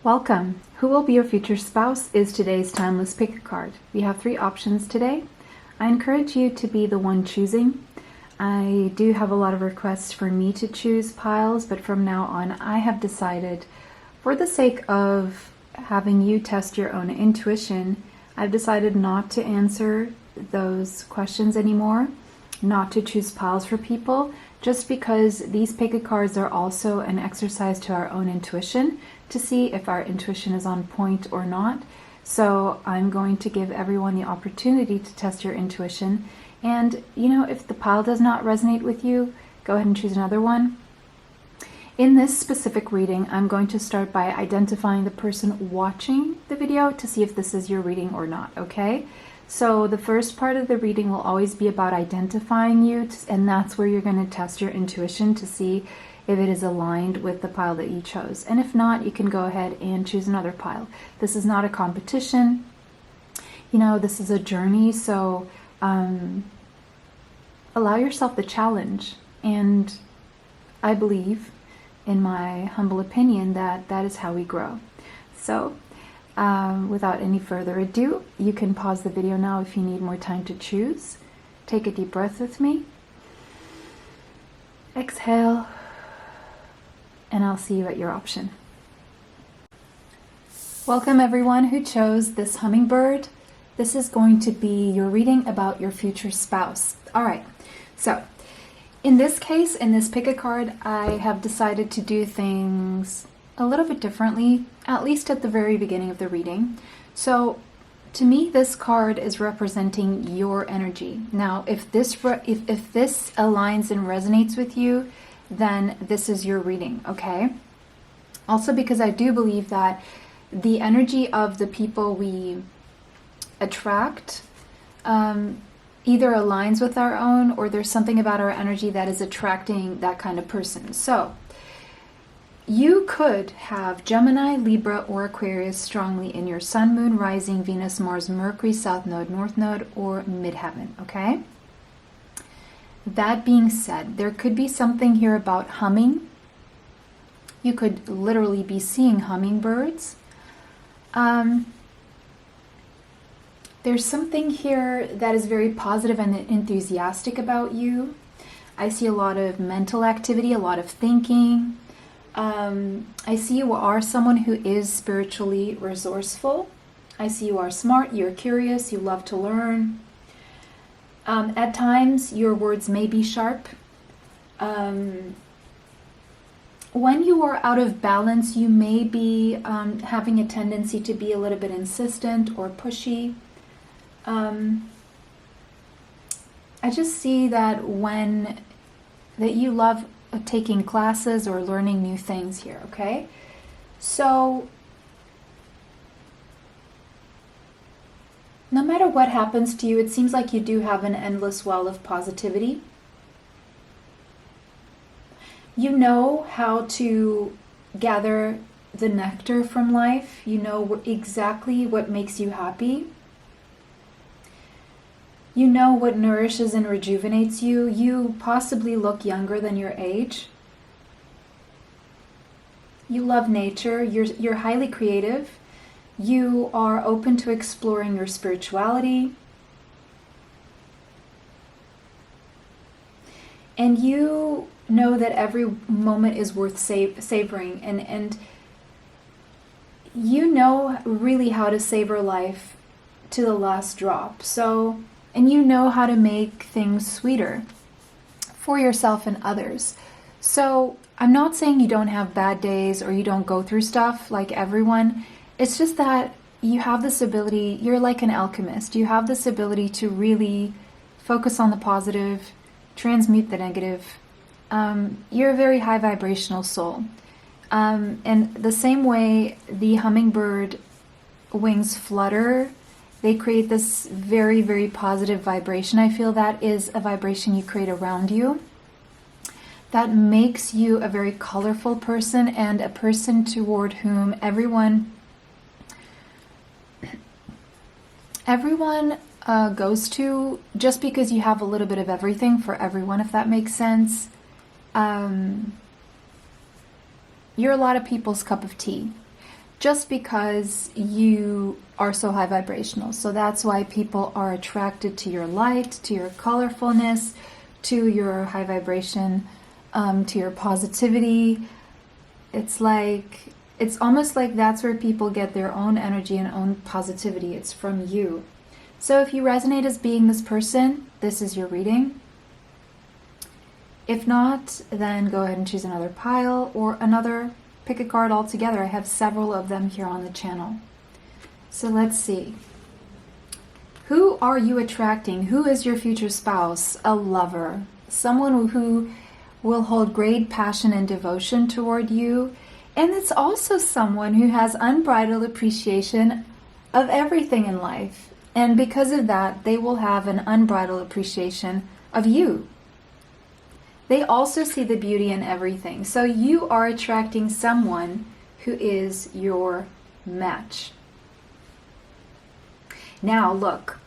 Welcome. Who will be your future spouse is today's timeless pick a card. We have 3 options today. I encourage you to be the one choosing. I do have a lot of requests for me to choose piles, but from now on I have decided, for the sake of having you test your own intuition, I've decided not to answer those questions anymore, not to choose piles for people, just because these pick a cards are also an exercise to our own intuition to see if our intuition is on point or not. So I'm going to give everyone the opportunity to test your intuition. And if the pile does not resonate with you, go ahead and choose another one. In this specific reading, I'm going to start by identifying the person watching the video to see if this is your reading or not, okay? So the first part of the reading will always be about identifying you, and that's where you're going to test your intuition to see if it is aligned with the pile that you chose. And if not, you can go ahead and choose another pile. This is not a competition. This is a journey, so allow yourself the challenge. And I believe, in my humble opinion, that that is how we grow. So without any further ado, you can pause the video now if you need more time to choose. Take a deep breath with me. Exhale, and I'll see you at your option. Welcome everyone who chose this hummingbird. This is going to be your reading about your future spouse. All right, so in this case, in this pick a card, I have decided to do things a little bit differently, at least at the very beginning of the reading. So to me, this card is representing your energy. Now, if this aligns and resonates with you, then this is your reading, okay? Also, because I do believe that the energy of the people we attract either aligns with our own, or there's something about our energy that is attracting that kind of person. So you could have Gemini, Libra, or Aquarius strongly in your Sun, Moon, Rising, Venus, Mars, Mercury, South Node, North Node, or Midheaven, okay? That being said, there could be something here about humming. You could literally be seeing hummingbirds. There's something here that is very positive and enthusiastic about you. I see a lot of mental activity, a lot of thinking. I see you are someone who is spiritually resourceful. I see you are smart, you're curious, you love to learn. At times, your words may be sharp. When you are out of balance, you may be having a tendency to be a little bit insistent or pushy. I just see that you love taking classes or learning new things here, okay? So no matter what happens to you, it seems like you do have an endless well of positivity. You know how to gather the nectar from life. You know exactly what makes you happy. You know what nourishes and rejuvenates you. You possibly look younger than your age. You love nature. You're highly creative. You are open to exploring your spirituality. And you know that every moment is worth savoring. And you know really how to savor life to the last drop. And you know how to make things sweeter for yourself and others. So I'm not saying you don't have bad days or you don't go through stuff like everyone. It's just that you have this ability, you're like an alchemist. You have this ability to really focus on the positive, transmute the negative. You're a very high vibrational soul. And the same way the hummingbird wings flutter, they create this very, very positive vibration. I feel that is a vibration you create around you. That makes you a very colorful person and a person toward whom everyone goes to, just because you have a little bit of everything for everyone, if that makes sense. You're a lot of people's cup of tea. just because you are so high vibrational. So that's why people are attracted to your light, to your colorfulness, to your high vibration, to your positivity. It's almost like that's where people get their own energy and own positivity. It's from you. So if you resonate as being this person, this is your reading. If not, then go ahead and choose another pile or pick a card altogether. I have several of them here on the channel. So let's see. Who are you attracting? Who is your future spouse? A lover. Someone who will hold great passion and devotion toward you. And it's also someone who has unbridled appreciation of everything in life. And because of that, they will have an unbridled appreciation of you. They also see the beauty in everything. So you are attracting someone who is your match. Now look,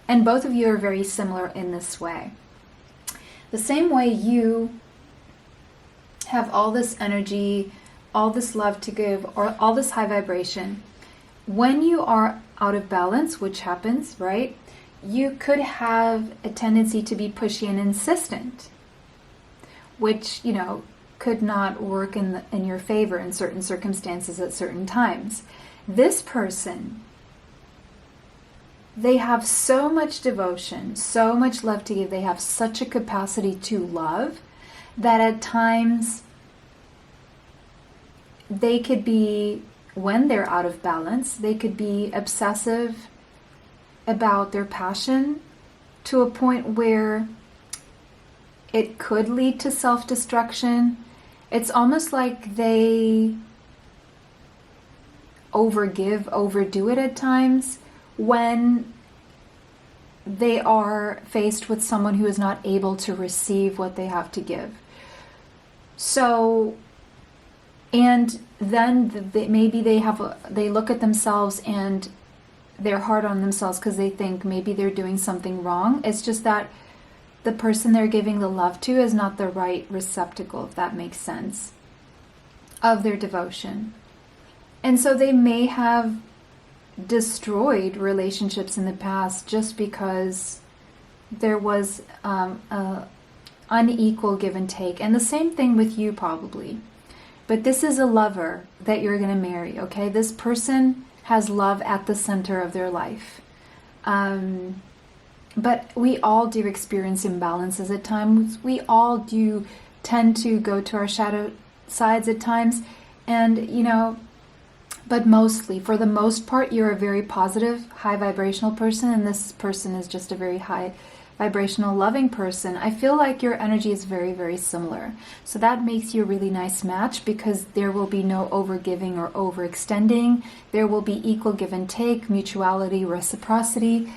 and both of you are very similar in this way. The same way you have all this energy, all this love to give, or all this high vibration, when you are out of balance, which happens, right? You could have a tendency to be pushy and insistent, which, could not work in your favor in certain circumstances at certain times. This person, they have so much devotion, so much love to give. They have such a capacity to love that at times they could be, when they're out of balance, they could be obsessive about their passion to a point where it could lead to self-destruction. It's almost like they overdo it at times when they are faced with someone who is not able to receive what they have to give. So, and then maybe they look at themselves and they're hard on themselves because they think maybe they're doing something wrong. It's just that the person they're giving the love to is not the right receptacle, if that makes sense, of their devotion. And so they may have destroyed relationships in the past just because there was unequal give and take. And the same thing with you probably. But this is a lover that you're going to marry, okay? This person has love at the center of their life. But we all do experience imbalances at times. We all do tend to go to our shadow sides at times. And, but mostly, for the most part, you're a very positive, high vibrational person. And this person is just a very high vibrational, loving person. I feel like your energy is very, very similar. So that makes you a really nice match because there will be no overgiving or overextending. There will be equal give and take, mutuality, reciprocity.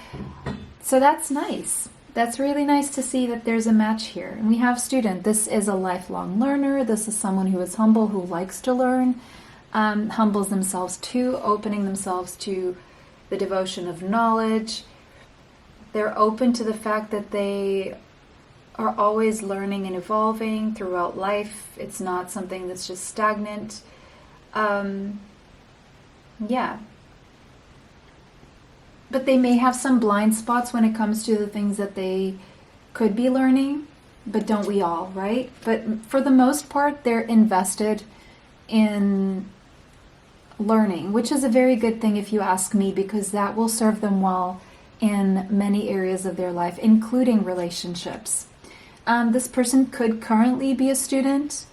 So that's nice. That's really nice to see that there's a match here. And we have student. This is a lifelong learner. This is someone who is humble, who likes to learn, humbles themselves too, opening themselves to the devotion of knowledge. They're open to the fact that they are always learning and evolving throughout life. It's not something that's just stagnant. Yeah. But they may have some blind spots when it comes to the things that they could be learning, but don't we all, right? But for the most part, they're invested in learning, which is a very good thing if you ask me, because that will serve them well in many areas of their life, including relationships. This person could currently be a student,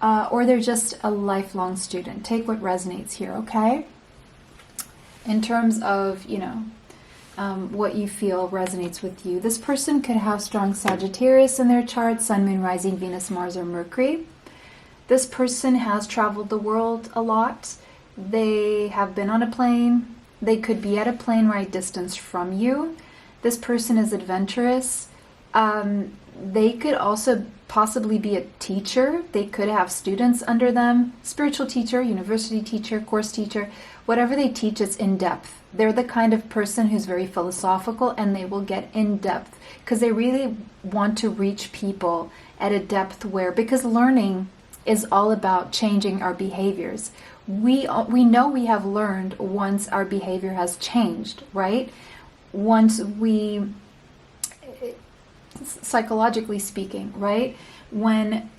or they're just a lifelong student. Take what resonates here, okay? In terms of, what you feel resonates with you. This person could have strong Sagittarius in their chart, Sun, Moon, Rising, Venus, Mars, or Mercury. This person has traveled the world a lot. They have been on a plane. They could be at a plane ride distance from you. This person is adventurous. They could also possibly be a teacher. They could have students under them, spiritual teacher, university teacher, course teacher. Whatever they teach, it's in depth. They're the kind of person who's very philosophical, and they will get in depth because they really want to reach people at a depth where, because learning is all about changing our behaviors. We know we have learned once our behavior has changed, right? Once we, psychologically speaking, right? When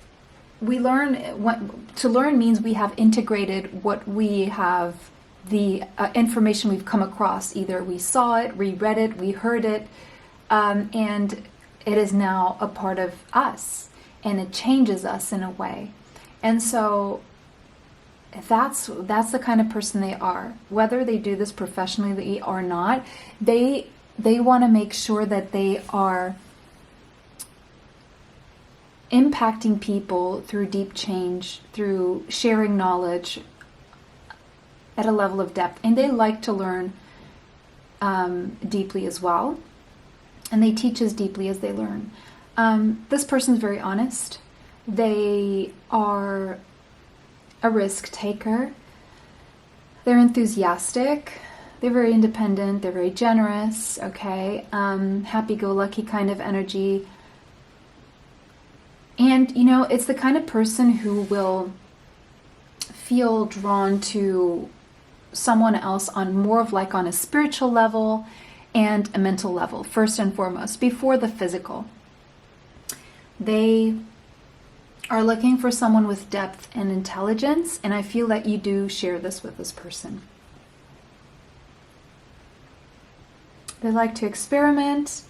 we learn, to learn means we have integrated what we have, the information we've come across. Either we saw it, we read it, we heard it, and it is now a part of us, and it changes us in a way. And so that's the kind of person they are. Whether they do this professionally or not, they want to make sure that they are impacting people through deep change, through sharing knowledge at a level of depth. And they like to learn deeply as well. And they teach as deeply as they learn. This person is very honest. They are a risk taker. They're enthusiastic. They're very independent. They're very generous. Okay, happy-go-lucky kind of energy. And you know, it's the kind of person who will feel drawn to someone else on more of like on a spiritual level and a mental level, first and foremost, before the physical. They are looking for someone with depth and intelligence, and I feel that you do share this with this person. They like to experiment.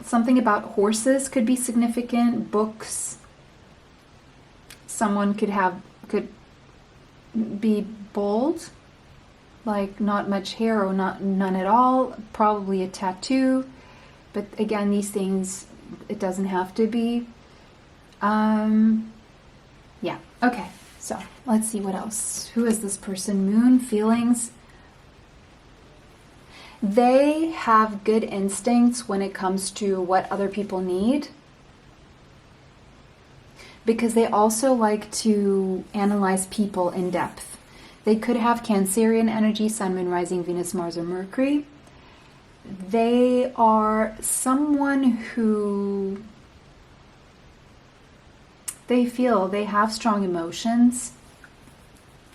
Something about horses could be significant. Books. Someone could be bold, like not much hair or none at all. Probably a tattoo. But again, these things, it doesn't have to be. Yeah, okay, so let's see what else. Who is this person? Moon, feelings. They have good instincts when it comes to what other people need, because they also like to analyze people in depth. They could have Cancerian energy, Sun, Moon, Rising, Venus, Mars, or Mercury. They are someone who they feel they have strong emotions.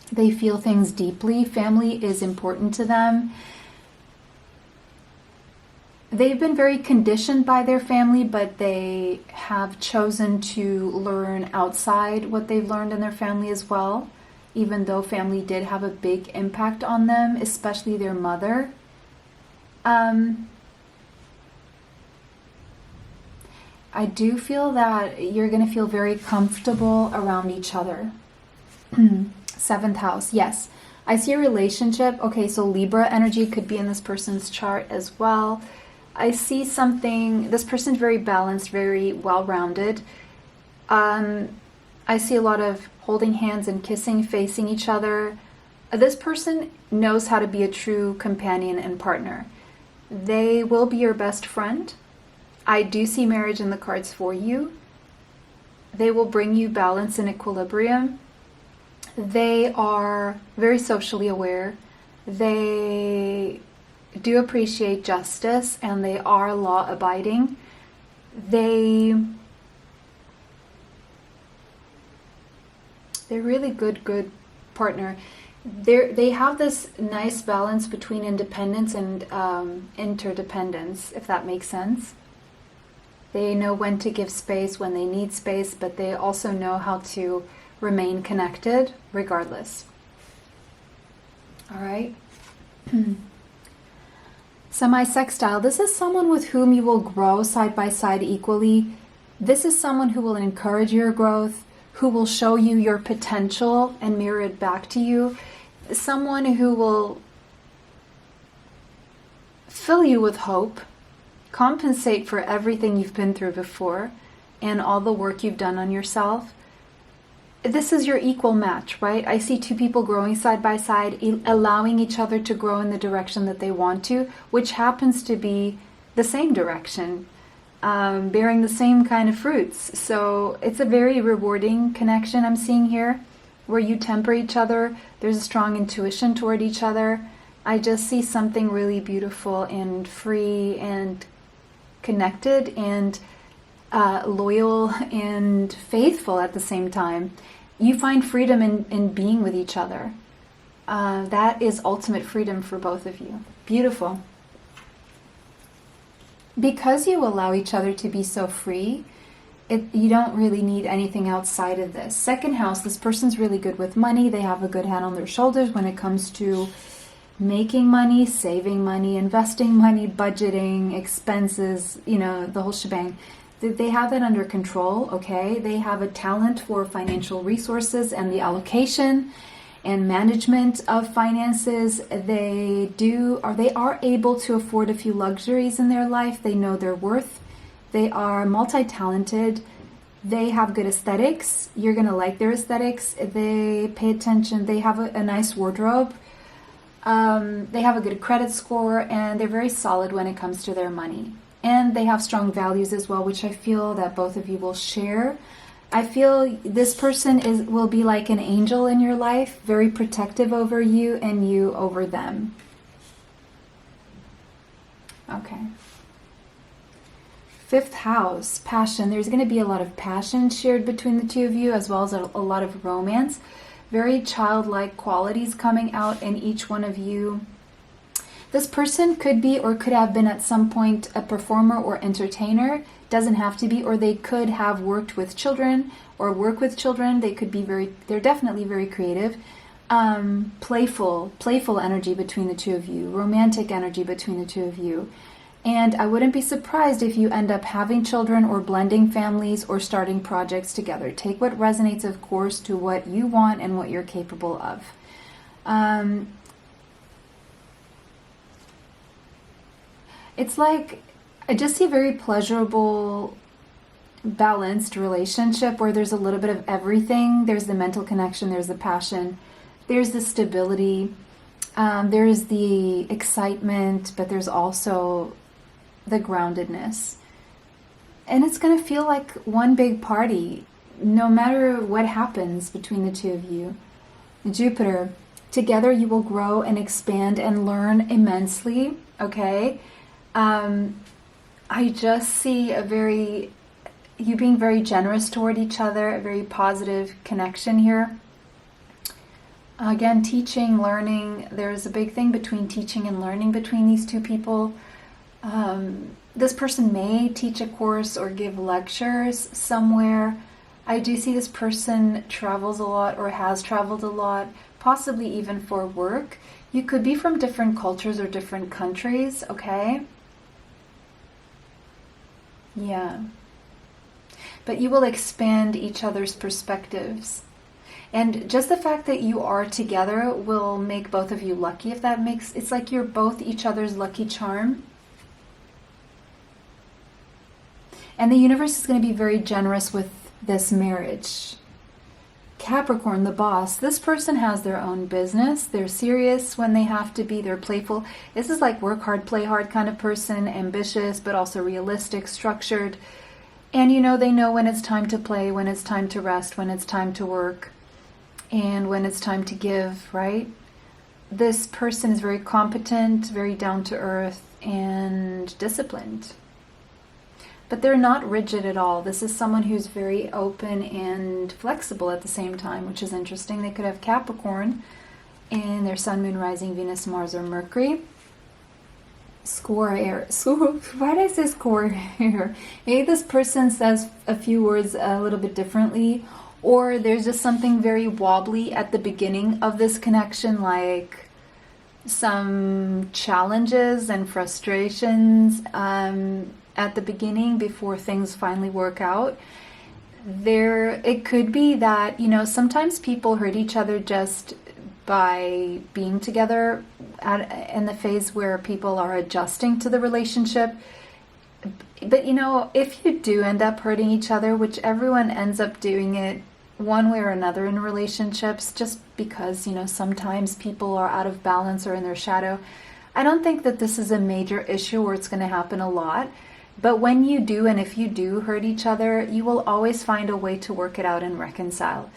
They feel things deeply. Family is important to them. They've been very conditioned by their family, but they have chosen to learn outside what they've learned in their family as well, even though family did have a big impact on them, especially their mother. I do feel that you're going to feel very comfortable around each other. 7th house, yes. I see a relationship. Okay, so Libra energy could be in this person's chart as well. I see something, this person's very balanced, very well-rounded. I see a lot of holding hands and kissing, facing each other. This person knows how to be a true companion and partner. They will be your best friend. I do see marriage in the cards for you. They will bring you balance and equilibrium. They are very socially aware. They do appreciate justice, and they are law-abiding. They're really good partner. They have this nice balance between independence and interdependence, if that makes sense. They know when to give space when they need space, but they also know how to remain connected regardless. All right. Semi-sextile. This is someone with whom you will grow side by side equally. This is someone who will encourage your growth, who will show you your potential and mirror it back to you. Someone who will fill you with hope, compensate for everything you've been through before and all the work you've done on yourself. This is your equal match, right? I see two people growing side by side, allowing each other to grow in the direction that they want to, which happens to be the same direction, bearing the same kind of fruits. So it's a very rewarding connection I'm seeing here, where you temper each other. There's a strong intuition toward each other. I just see something really beautiful and free and connected, and loyal and faithful at the same time. You find freedom in being with each other. That is ultimate freedom for both of you. Beautiful. Because you allow each other to be so free, you don't really need anything outside of this. Second house, this person's really good with money. They have a good head on their shoulders when it comes to making money, saving money, investing money, budgeting, expenses, the whole shebang. They have that under control, okay? They have a talent for financial resources and the allocation and management of finances. They are able to afford a few luxuries in their life. They know their worth. They are multi-talented. They have good aesthetics. You're going to like their aesthetics. They pay attention. They have a nice wardrobe. They have a good credit score, and they're very solid when it comes to their money. And they have strong values as well, which I feel that both of you will share. I feel this person will be like an angel in your life, very protective over you and you over them. Okay. Fifth house, passion. There's going to be a lot of passion shared between the two of you, as well as a lot of romance. Very childlike qualities coming out in each one of you. This person could be or could have been at some point a performer or entertainer. Doesn't have to be, or they could have worked with children or work with children. They could be they're definitely very creative. Playful energy between the two of you. Romantic energy between the two of you. And I wouldn't be surprised if you end up having children or blending families or starting projects together. Take what resonates, of course, to what you want and what you're capable of. It's like, I just see a very pleasurable, balanced relationship where there's a little bit of everything. There's the mental connection, there's the passion, there's the stability, there's the excitement, but there's also the groundedness. And it's going to feel like one big party, no matter what happens between the two of you. Jupiter, together you will grow and expand and learn immensely, okay? I just see you being very generous toward each other, a very positive connection here. Again, teaching, learning, there's a big thing between teaching and learning between these two people. This person may teach a course or give lectures somewhere. I do see this person travels a lot or has traveled a lot, possibly even for work. You could be from different cultures or different countries, okay? Yeah. But you will expand each other's perspectives. And just the fact that you are together will make both of you lucky, if that makes... It's like you're both each other's lucky charm. And the universe is going to be very generous with this marriage. Capricorn, the boss. This person has their own business. They're serious when they have to be. They're playful. This is like work hard, play hard kind of person. Ambitious, but also realistic, structured. And they know when it's time to play, when it's time to rest, when it's time to work, and when it's time to give, right? This person is very competent, very down to earth, and disciplined. But they're not rigid at all. This is someone who's very open and flexible at the same time, which is interesting. They could have Capricorn in their Sun, Moon, Rising, Venus, Mars, or Mercury. Score air. Why did I say score here? Maybe this person says a few words a little bit differently, or there's just something very wobbly at the beginning of this connection, like some challenges and frustrations at the beginning before things finally work out. It could be that, sometimes people hurt each other just by being together in the phase where people are adjusting to the relationship. But, if you do end up hurting each other, which everyone ends up doing it one way or another in relationships, just because, sometimes people are out of balance or in their shadow, I don't think that this is a major issue or it's going to happen a lot. But when you do, and if you do hurt each other, you will always find a way to work it out and reconcile.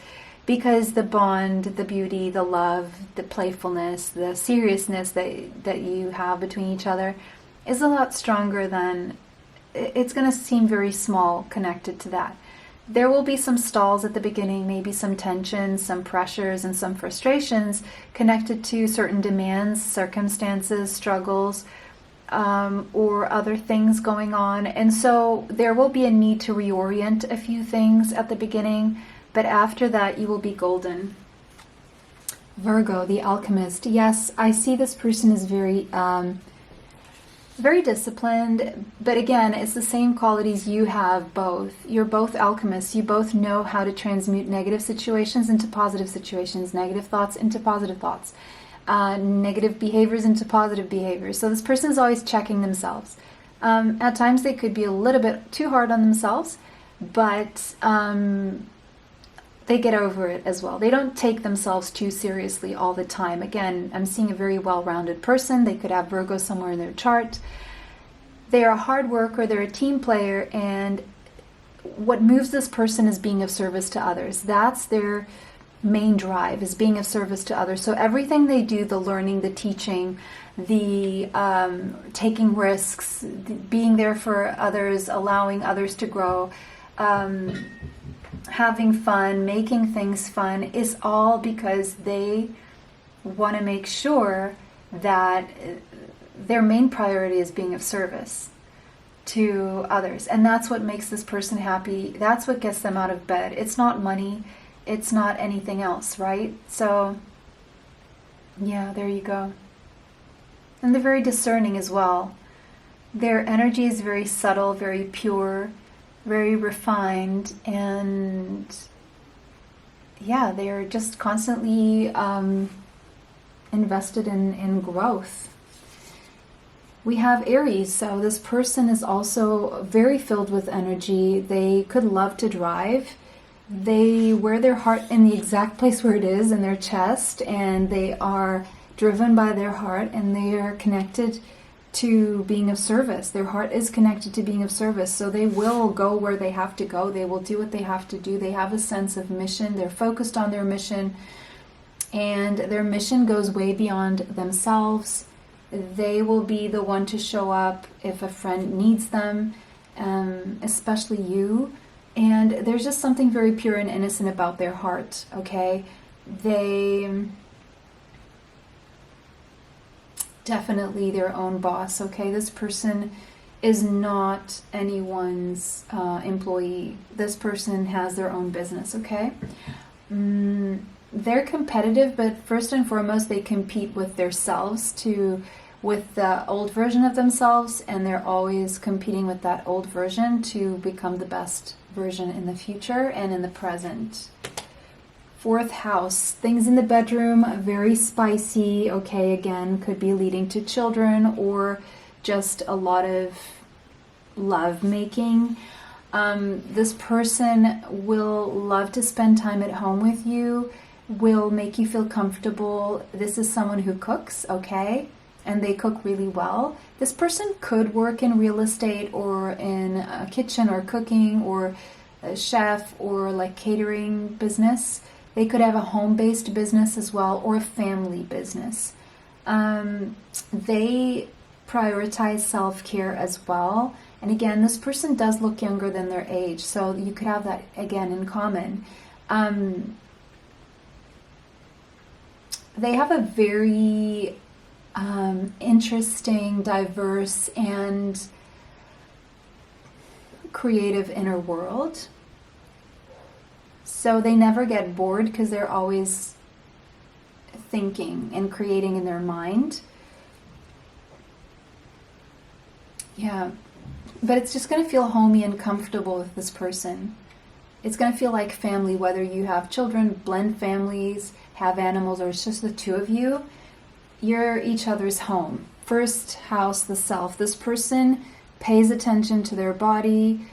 Because the bond, the beauty, the love, the playfulness, the seriousness that you have between each other is a lot stronger than it's going to seem very small connected to that. There will be some stalls at the beginning, maybe some tensions, some pressures, and some frustrations connected to certain demands, circumstances, struggles, or other things going on. And so there will be a need to reorient a few things at the beginning, but after that you will be golden. Virgo, the alchemist. Yes, I see this person is very disciplined, but again, it's the same qualities you have both. You're both alchemists. You both know how to transmute negative situations into positive situations, negative thoughts into positive thoughts, negative behaviors into positive behaviors. So this person is always checking themselves. At times they could be a little bit too hard on themselves, but they get over it as well. They don't take themselves too seriously all the time. Again, I'm seeing a very well-rounded person. They could have Virgo somewhere in their chart. They are a hard worker, they're a team player, and what moves this person is being of service to others. That's their main drive, is being of service to others. So everything they do, the learning, the teaching, the taking risks, being there for others, allowing others to grow, having fun, making things fun, is all because they want to make sure that their main priority is being of service to others. And that's what makes this person happy. That's what gets them out of bed. It's not money. It's not anything else, right? So, yeah, there you go. And they're very discerning as well. Their energy is very subtle, very pure, very refined, and yeah, they're just constantly invested in growth. We have Aries, so this person is also very filled with energy. They could love to drive. They wear their heart in the exact place where it is, in their chest, and they are driven by their heart, and they are connected to being of service. Their heart is connected to being of service, so they will go where they have to go. They will do what they have to do. They have a sense of mission. They're focused on their mission, and their mission goes way beyond themselves. They will be the one to show up if a friend needs them, especially you. And there's just something very pure and innocent about their heart, okay? They definitely their own boss, okay? This person is not anyone's employee. This person has their own business, okay? They're competitive, but first and foremost, they compete with themselves with the old version of themselves, and they're always competing with that old version to become the best version in the future and in the present. Fourth house, things in the bedroom, very spicy, okay, again, could be leading to children or just a lot of love making. This person will love to spend time at home with you, will make you feel comfortable. This is someone who cooks, okay, and they cook really well. This person could work in real estate or in a kitchen or cooking or a chef or like catering business. They could have a home-based business as well, or a family business. They prioritize self-care as well. And again, this person does look younger than their age, so you could have that again in common. They have a very interesting, diverse, and creative inner world. So they never get bored because they're always thinking and creating in their mind. Yeah, but it's just going to feel homey and comfortable with this person. It's going to feel like family, whether you have children, blend families, have animals, or it's just the two of you. You're each other's home. First house, the self. This person pays attention to their body.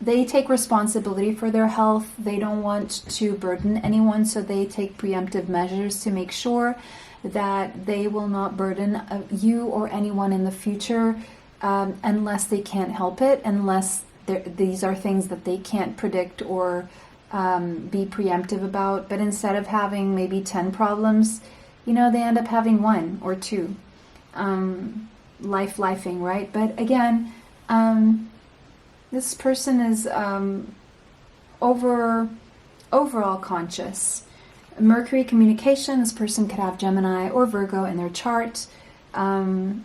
They take responsibility for their health. They don't want to burden anyone, so they take preemptive measures to make sure that they will not burden you or anyone in the future unless they can't help it, unless these are things that they can't predict or be preemptive about. But instead of having maybe 10 problems, they end up having 1 or 2. lifing, right? But again, this person is overall conscious. Mercury communication, this person could have Gemini or Virgo in their chart. Again,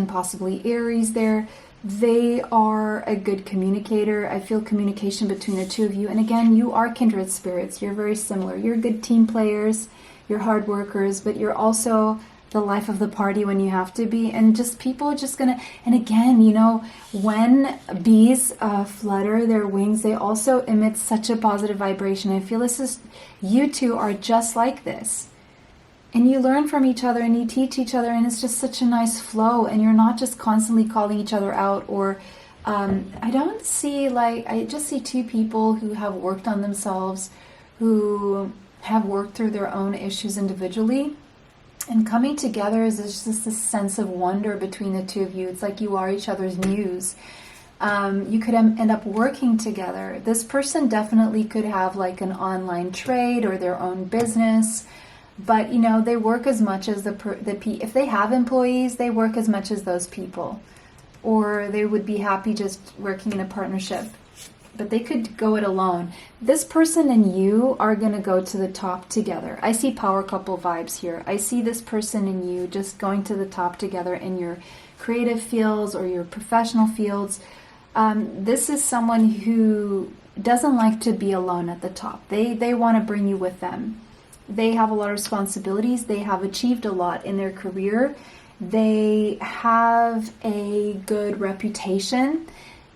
possibly Aries there. They are a good communicator. I feel communication between the two of you. And again, you are kindred spirits. You're very similar. You're good team players. You're hard workers, but you're also the life of the party when you have to be. And just people are just gonna, and again, you know, when bees flutter their wings, they also emit such a positive vibration. I feel this is, you two are just like this. And you learn from each other and you teach each other, and it's just such a nice flow, and you're not just constantly calling each other out or I don't see, like, I just see two people who have worked on themselves, who have worked through their own issues individually, and coming together is just this sense of wonder between the two of you. It's like you are each other's muse. You could end up working together. This person definitely could have like an online trade or their own business. But, you know, they work as much as if they have employees, they work as much as those people. Or they would be happy just working in a partnership. But they could go it alone. This person and you are going to go to the top together. I see power couple vibes here. I see this person and you just going to the top together in your creative fields or your professional fields. This is someone who doesn't like to be alone at the top. They want to bring you with them. They have a lot of responsibilities. They have achieved a lot in their career. They have a good reputation.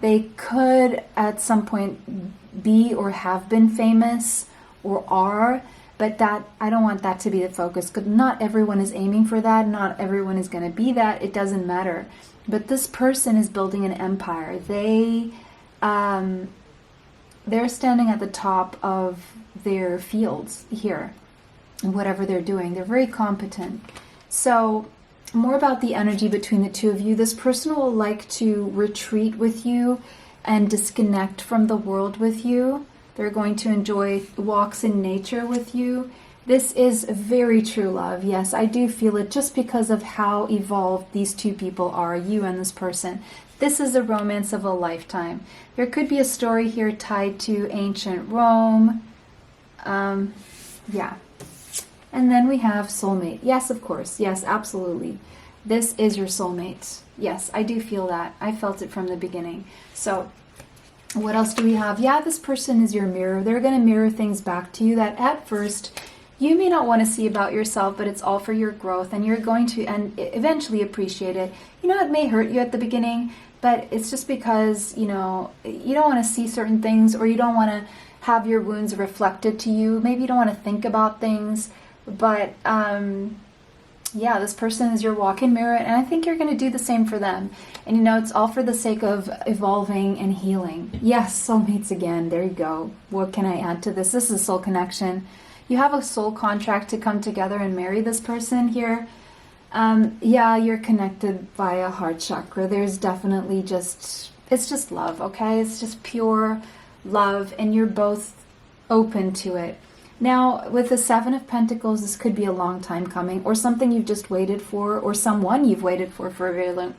They could at some point be or have been famous or are, but that, I don't want that to be the focus, because not everyone is aiming for that. Not everyone is going to be that. It doesn't matter. But this person is building an empire. They're standing at the top of their fields here. Whatever they're doing, they're very competent. So more about the energy between the two of you. This person will like to retreat with you and disconnect from the world with you. They're going to enjoy walks in nature with you. This is very true love. Yes, I do feel it just because of how evolved these two people are, you and this person. This is a romance of a lifetime. There could be a story here tied to ancient Rome. Yeah. And then we have soulmate. Yes, of course. Yes, absolutely. This is your soulmate. Yes, I do feel that. I felt it from the beginning. So what else do we have? Yeah, this person is your mirror. They're going to mirror things back to you that at first you may not want to see about yourself, but it's all for your growth, and you're going to eventually appreciate it. You know, it may hurt you at the beginning, but it's just because, you know, you don't want to see certain things, or you don't want to have your wounds reflected to you. Maybe you don't want to think about things. But yeah, this person is your walk-in mirror, and I think you're going to do the same for them. And you know, it's all for the sake of evolving and healing. Yes, soulmates again. There you go. What can I add to this? This is a soul connection. You have a soul contract to come together and marry this person here. Yeah, you're connected via heart chakra. There's definitely it's just love, okay? It's just pure love, and you're both open to it. Now, with the Seven of Pentacles, this could be a long time coming, or something you've just waited for, or someone you've waited for a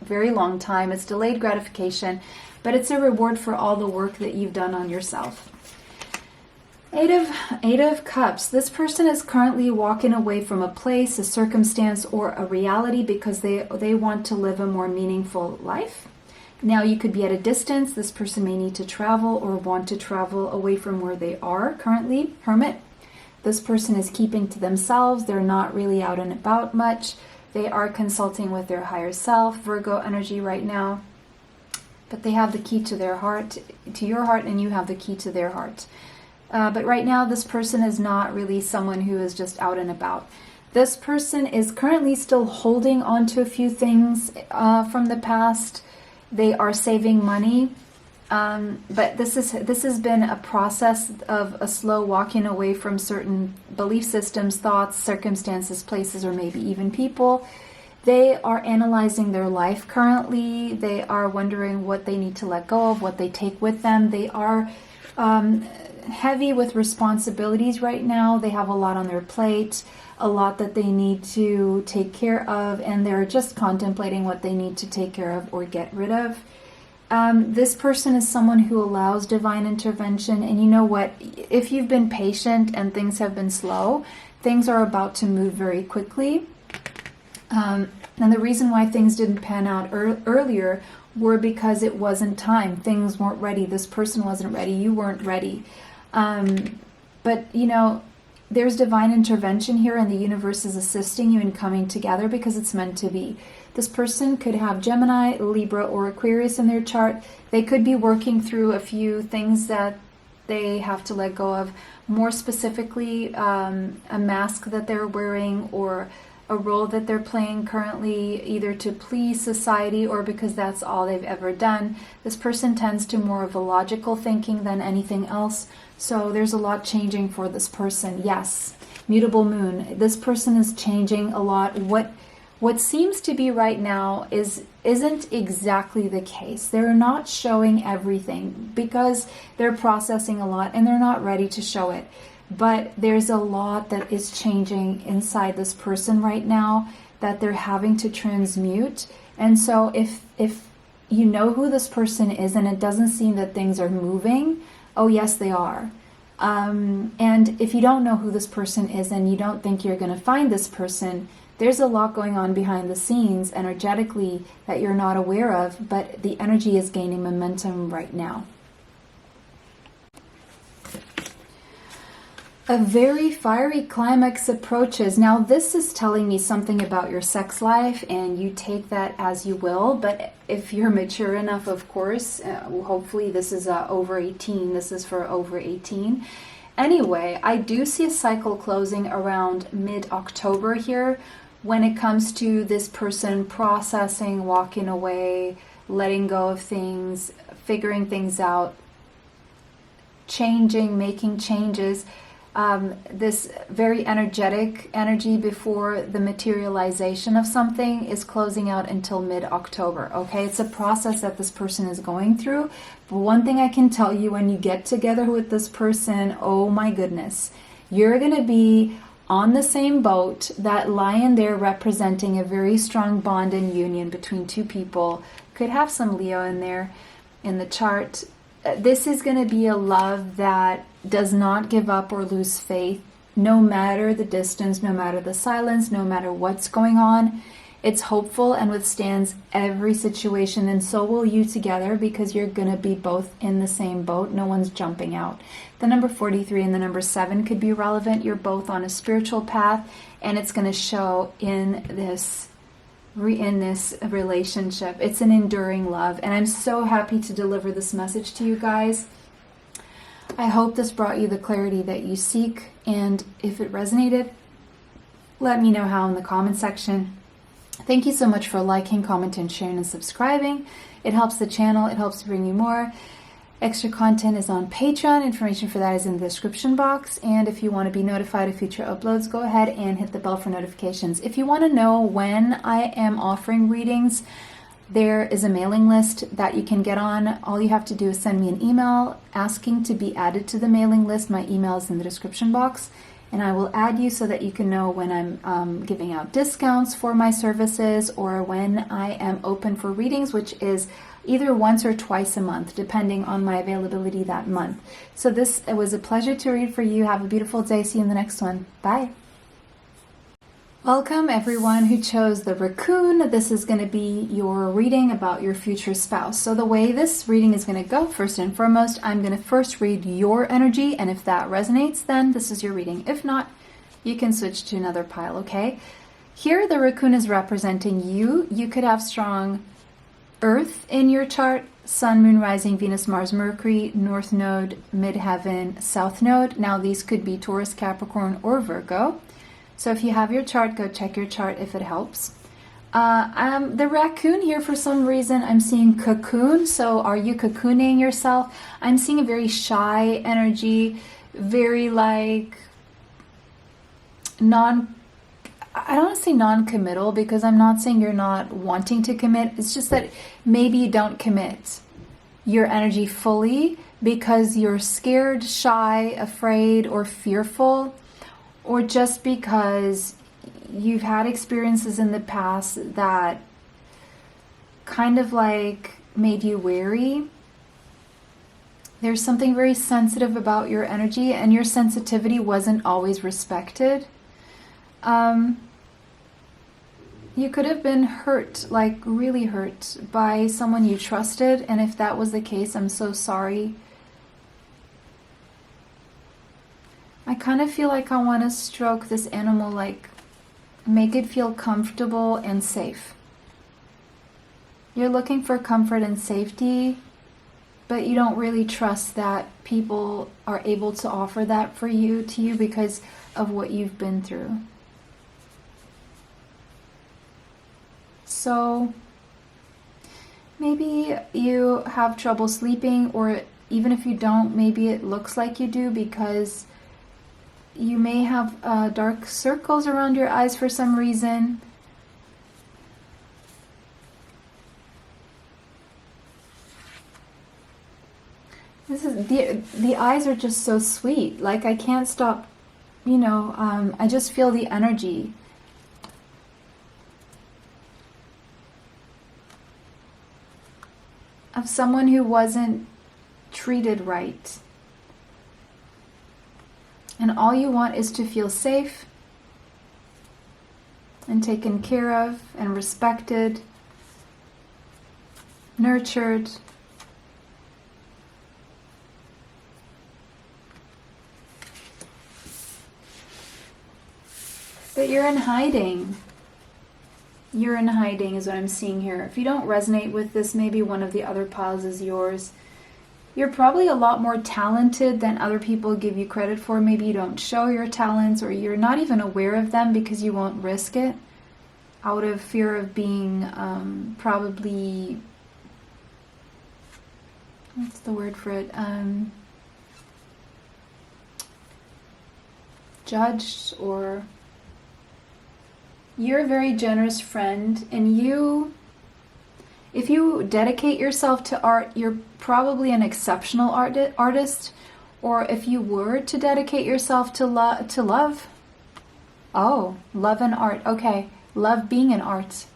very long time. It's delayed gratification, but it's a reward for all the work that you've done on yourself. Eight of Cups. This person is currently walking away from a place, a circumstance, or a reality because they want to live a more meaningful life. Now, you could be at a distance. This person may need to travel or want to travel away from where they are currently. Hermit. This person is keeping to themselves. They're not really out and about much. They are consulting with their higher self, Virgo energy right now. But they have the key to their heart, to your heart, and you have the key to their heart. But right now, this person is not really someone who is just out and about. This person is currently still holding on to a few things from the past. They are saving money. But this has been a process of a slow walking away from certain belief systems, thoughts, circumstances, places, or maybe even people. They are analyzing their life currently. They are wondering what they need to let go of, what they take with them. They are heavy with responsibilities right now. They have a lot on their plate, a lot that they need to take care of, and they're just contemplating what they need to take care of or get rid of. This person is someone who allows divine intervention, and you know what? If you've been patient and things have been slow, things are about to move very quickly. And the reason why things didn't pan out earlier were because it wasn't time. Things weren't ready. This person wasn't ready. You weren't ready. But, you know, there's divine intervention here, and the universe is assisting you in coming together because it's meant to be. This person could have Gemini, Libra, or Aquarius in their chart. They could be working through a few things that they have to let go of. More specifically, a mask that they're wearing, or a role that they're playing currently, either to please society or because that's all they've ever done. This person tends to more of a logical thinking than anything else. So there's a lot changing for this person. Yes, mutable moon. This person is changing a lot. What seems to be right now isn't exactly the case. They're not showing everything because they're processing a lot and they're not ready to show it. But there's a lot that is changing inside this person right now that they're having to transmute. And so if you know who this person is and it doesn't seem that things are moving, oh yes, they are. And if you don't know who this person is and you don't think you're going to find this person, there's a lot going on behind the scenes energetically that you're not aware of, but the energy is gaining momentum right now. A very fiery climax approaches. Now, this is telling me something about your sex life, and you take that as you will. But if you're mature enough, of course, hopefully this is over 18. This is for over 18. Anyway, I do see a cycle closing around mid-October here when it comes to this person processing, walking away, letting go of things, figuring things out, changing, making changes. This very energetic energy before the materialization of something is closing out until mid-October. Okay, it's a process that this person is going through. But one thing I can tell you, when you get together with this person, oh my goodness, you're going to be on the same boat. That lion there representing a very strong bond and union between two people. Could have some Leo in there in the chart. This is going to be a love that does not give up or lose faith, no matter the distance, no matter the silence, no matter what's going on. It's hopeful and withstands every situation, and so will you together, because you're going to be both in the same boat. No one's jumping out. The number 43 and the number 7 could be relevant. You're both on a spiritual path, and it's going to show in this relationship. It's an enduring love, and I'm so happy to deliver this message to you guys. I hope this brought you the clarity that you seek, and if it resonated, let me know how in the comment section. Thank you so much for liking, commenting, sharing, and subscribing. It helps the channel. It helps bring you more. Extra content is on Patreon. Information for that is in the description box. And if you want to be notified of future uploads, go ahead and hit the bell for notifications. If you want to know when I am offering readings, there is a mailing list that you can get on. All you have to do is send me an email asking to be added to the mailing list. My email is in the description box, and I will add you so that you can know when I'm giving out discounts for my services, or when I am open for readings, which is either once or twice a month, depending on my availability that month. So it was a pleasure to read for you. Have a beautiful day. See you in the next one. Bye. Welcome everyone who chose the raccoon. This is going to be your reading about your future spouse. So the way this reading is going to go, first and foremost, I'm going to first read your energy, and if that resonates, then this is your reading. If not, you can switch to another pile, okay? Here the raccoon is representing you. You could have strong Earth in your chart, Sun, Moon, Rising, Venus, Mars, Mercury, North Node, Midheaven, South Node. Now these could be Taurus, Capricorn, or Virgo. So if you have your chart, go check your chart if it helps. The raccoon here, for some reason, I'm seeing cocoon. So are you cocooning yourself? I'm seeing a very shy energy, very like I don't want to say non-committal, because I'm not saying you're not wanting to commit. It's just that maybe you don't commit your energy fully because you're scared, shy, afraid, or fearful, or just because you've had experiences in the past that kind of like made you wary. There's something very sensitive about your energy, and your sensitivity wasn't always respected. You could have been hurt, like really hurt, by someone you trusted, and if that was the case, I'm so sorry. I kind of feel like I want to stroke this animal, like make it feel comfortable and safe. You're looking for comfort and safety, but you don't really trust that people are able to offer that to you because of what you've been through. So maybe you have trouble sleeping, or even if you don't, maybe it looks like you do because you may have dark circles around your eyes for some reason. This is the eyes are just so sweet. Like I can't stop, I just feel the energy. Of someone who wasn't treated right. And all you want is to feel safe and taken care of and respected, nurtured. But you're in hiding. You're in hiding is what I'm seeing here. If you don't resonate with this, maybe one of the other piles is yours. You're probably a lot more talented than other people give you credit for. Maybe you don't show your talents, or you're not even aware of them because you won't risk it out of fear of being probably, what's the word for it? Judged, or you're a very generous friend, and if you dedicate yourself to art, you're probably an exceptional artist. Or if you were to dedicate yourself to love. Oh, love and art. Okay, love being an art.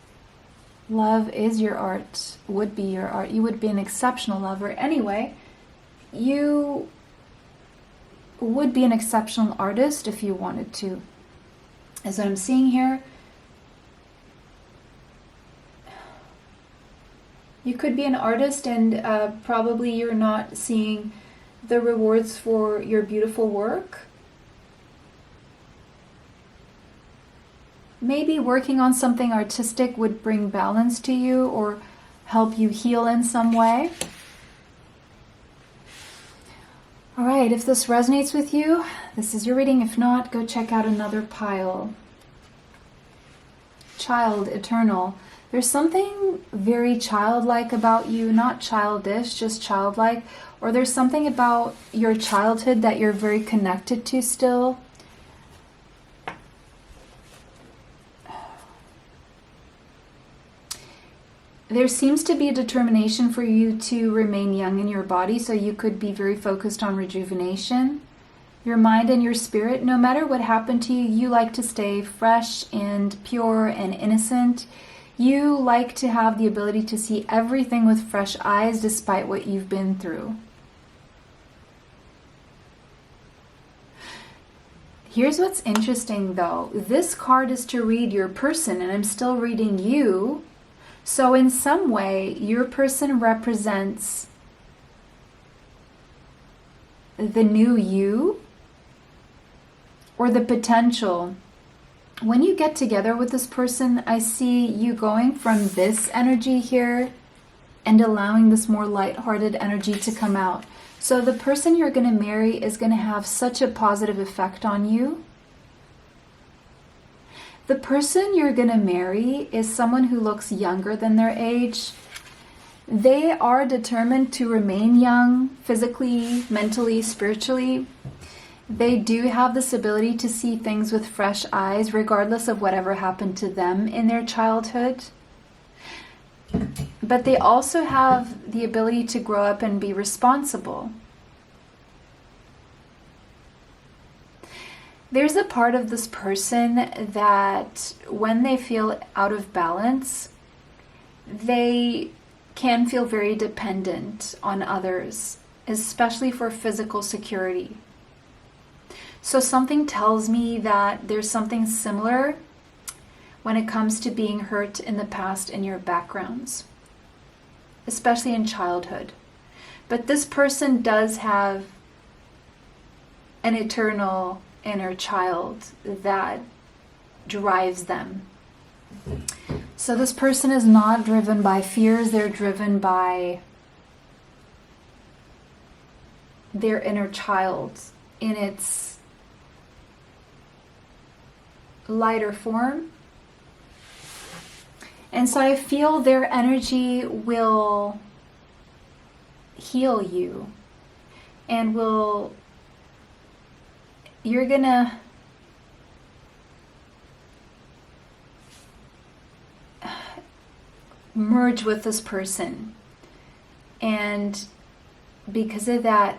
Love is your art, would be your art. You would be an exceptional lover. Anyway, you would be an exceptional artist if you wanted to. As I'm seeing here, you could be an artist, and probably you're not seeing the rewards for your beautiful work. Maybe working on something artistic would bring balance to you or help you heal in some way. All right, if this resonates with you, this is your reading. If not, go check out another pile. Child, eternal. There's something very childlike about you, not childish, just childlike. Or there's something about your childhood that you're very connected to still. There seems to be a determination for you to remain young in your body, so you could be very focused on rejuvenation. Your mind and your spirit, no matter what happened to you, you like to stay fresh and pure and innocent. You like to have the ability to see everything with fresh eyes despite what you've been through. Here's what's interesting though. This card is to read your person, and I'm still reading you. So in some way, your person represents the new you or the potential. When you get together with this person, I see you going from this energy here and allowing this more lighthearted energy to come out. So the person you're going to marry is going to have such a positive effect on you. The person you're going to marry is someone who looks younger than their age. They are determined to remain young, physically, mentally, spiritually. They do have this ability to see things with fresh eyes, regardless of whatever happened to them in their childhood. But they also have the ability to grow up and be responsible. There's a part of this person that when they feel out of balance, they can feel very dependent on others, especially for physical security. So something tells me that there's something similar when it comes to being hurt in the past in your backgrounds, especially in childhood. But this person does have an eternal inner child that drives them. So this person is not driven by fears, they're driven by their inner child in its lighter form. And so I feel their energy will heal you and you're gonna merge with this person. And because of that,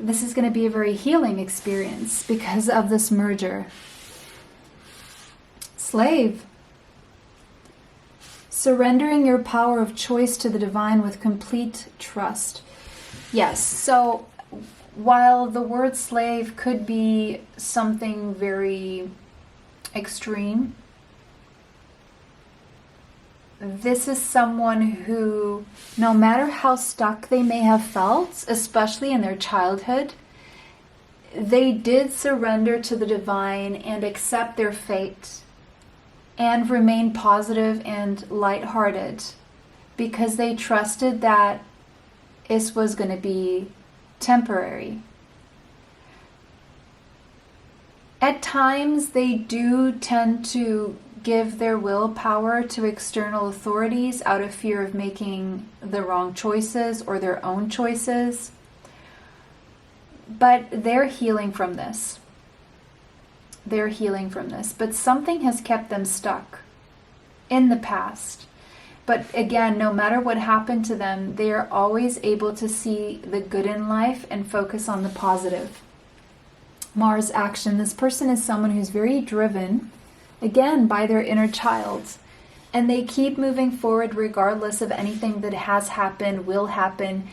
this is going to be a very healing experience because of this merger. Slave. Surrendering your power of choice to the divine with complete trust. Yes, so while the word slave could be something very extreme, this is someone who, no matter how stuck they may have felt, especially in their childhood, they did surrender to the divine and accept their fate and remain positive and lighthearted because they trusted that this was going to be temporary. At times, they do tend to give their willpower to external authorities out of fear of making the wrong choices or their own choices. But they're healing from this. They're healing from this. But something has kept them stuck in the past. But again, no matter what happened to them, they are always able to see the good in life and focus on the positive. Mars action. This person is someone who's very driven, again, by their inner child. And they keep moving forward regardless of anything that has happened, will happen.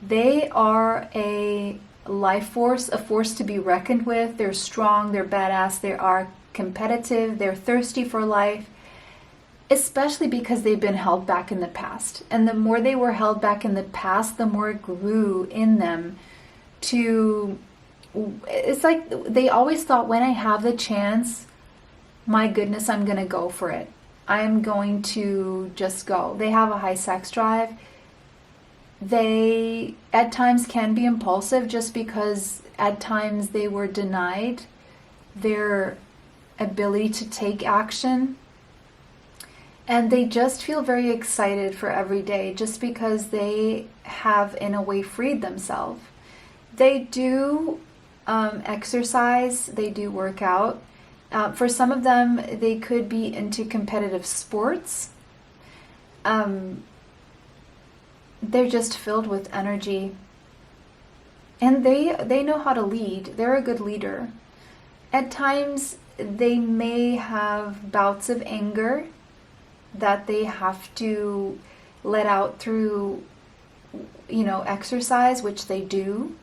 They are a life force, a force to be reckoned with. They're strong, they're badass, they are competitive, they're thirsty for life, especially because they've been held back in the past. And the more they were held back in the past, the more it grew in them to... It's like they always thought, when I have the chance, my goodness, I'm going to go for it. I'm going to just go. They have a high sex drive. They, at times, can be impulsive just because at times they were denied their ability to take action. And they just feel very excited for every day just because they have, in a way, freed themselves. They do exercise. They do work out. For some of them, they could be into competitive sports. They're just filled with energy. And they know how to lead. They're a good leader. At times, they may have bouts of anger that they have to let out through, exercise, which they do.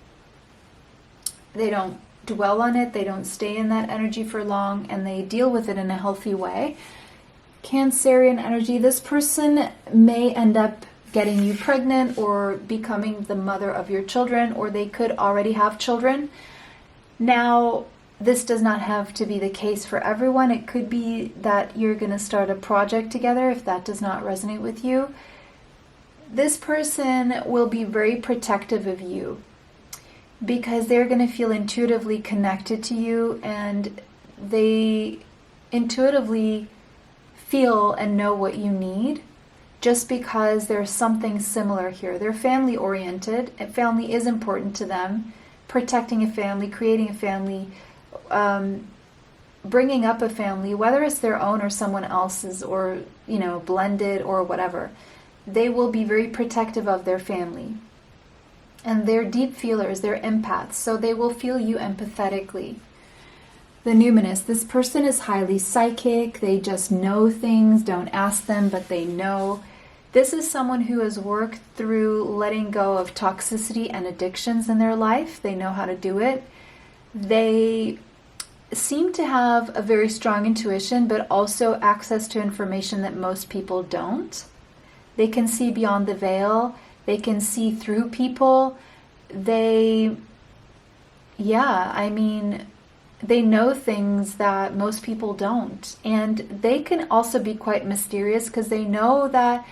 They don't dwell on it, they don't stay in that energy for long, and they deal with it in a healthy way. Cancerian energy, this person may end up getting you pregnant or becoming the mother of your children, or they could already have children. Now, this does not have to be the case for everyone. It could be that you're going to start a project together if that does not resonate with you. This person will be very protective of you, because they're going to feel intuitively connected to you, and they intuitively feel and know what you need just because there's something similar here. They're family oriented, and family is important to them. Protecting a family, creating a family, bringing up a family, whether it's their own or someone else's, or, blended or whatever. They will be very protective of their family. And they're deep feelers, they're empaths, so they will feel you empathetically. The numinous. This person is highly psychic. They just know things. Don't ask them, but they know. This is someone who has worked through letting go of toxicity and addictions in their life. They know how to do it. They seem to have a very strong intuition, but also access to information that most people don't. They can see beyond the veil. They can see through people. They know things that most people don't. And they can also be quite mysterious because they know that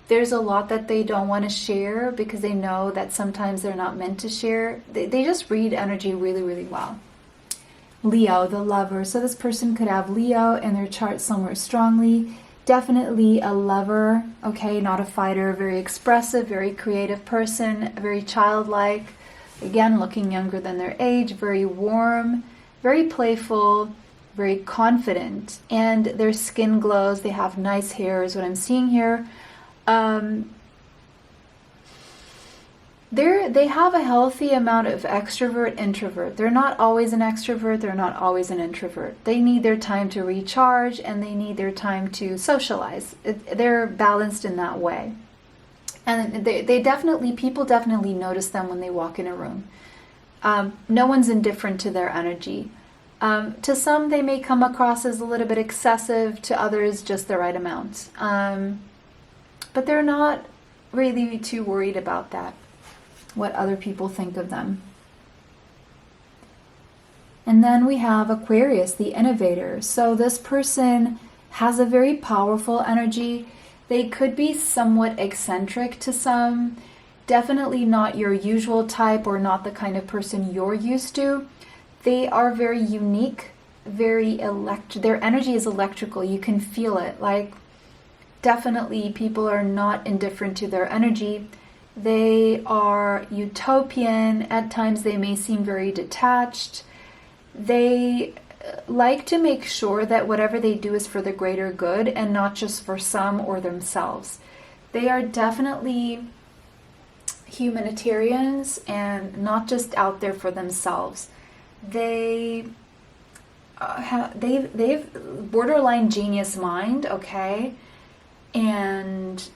there's a lot that they don't want to share because they know that sometimes they're not meant to share. They just read energy really, really well. Leo, the lover. So this person could have Leo in their chart somewhere strongly. Definitely a lover, okay, not a fighter. Very expressive, very creative person, very childlike. Again, looking younger than their age, very warm, very playful, very confident. And their skin glows. They have nice hair is what I'm seeing here. They have a healthy amount of extrovert, introvert. They're not always an extrovert. They're not always an introvert. They need their time to recharge and they need their time to socialize. They're balanced in that way. And people definitely notice them when they walk in a room. No one's indifferent to their energy. To some, they may come across as a little bit excessive. To others, just the right amount. But they're not really too worried about that, what other people think of them. And then we have Aquarius, the innovator. So this person has a very powerful energy. They could be somewhat eccentric to some. Definitely not your usual type or not the kind of person you're used to. They are very unique, their energy is electrical. You can feel it. Like, definitely people are not indifferent to their energy. They are utopian. At times they may seem very detached. They like to make sure that whatever they do is for the greater good and not just for some or themselves. They are definitely humanitarians and not just out there for themselves. They've borderline genius mind, okay? And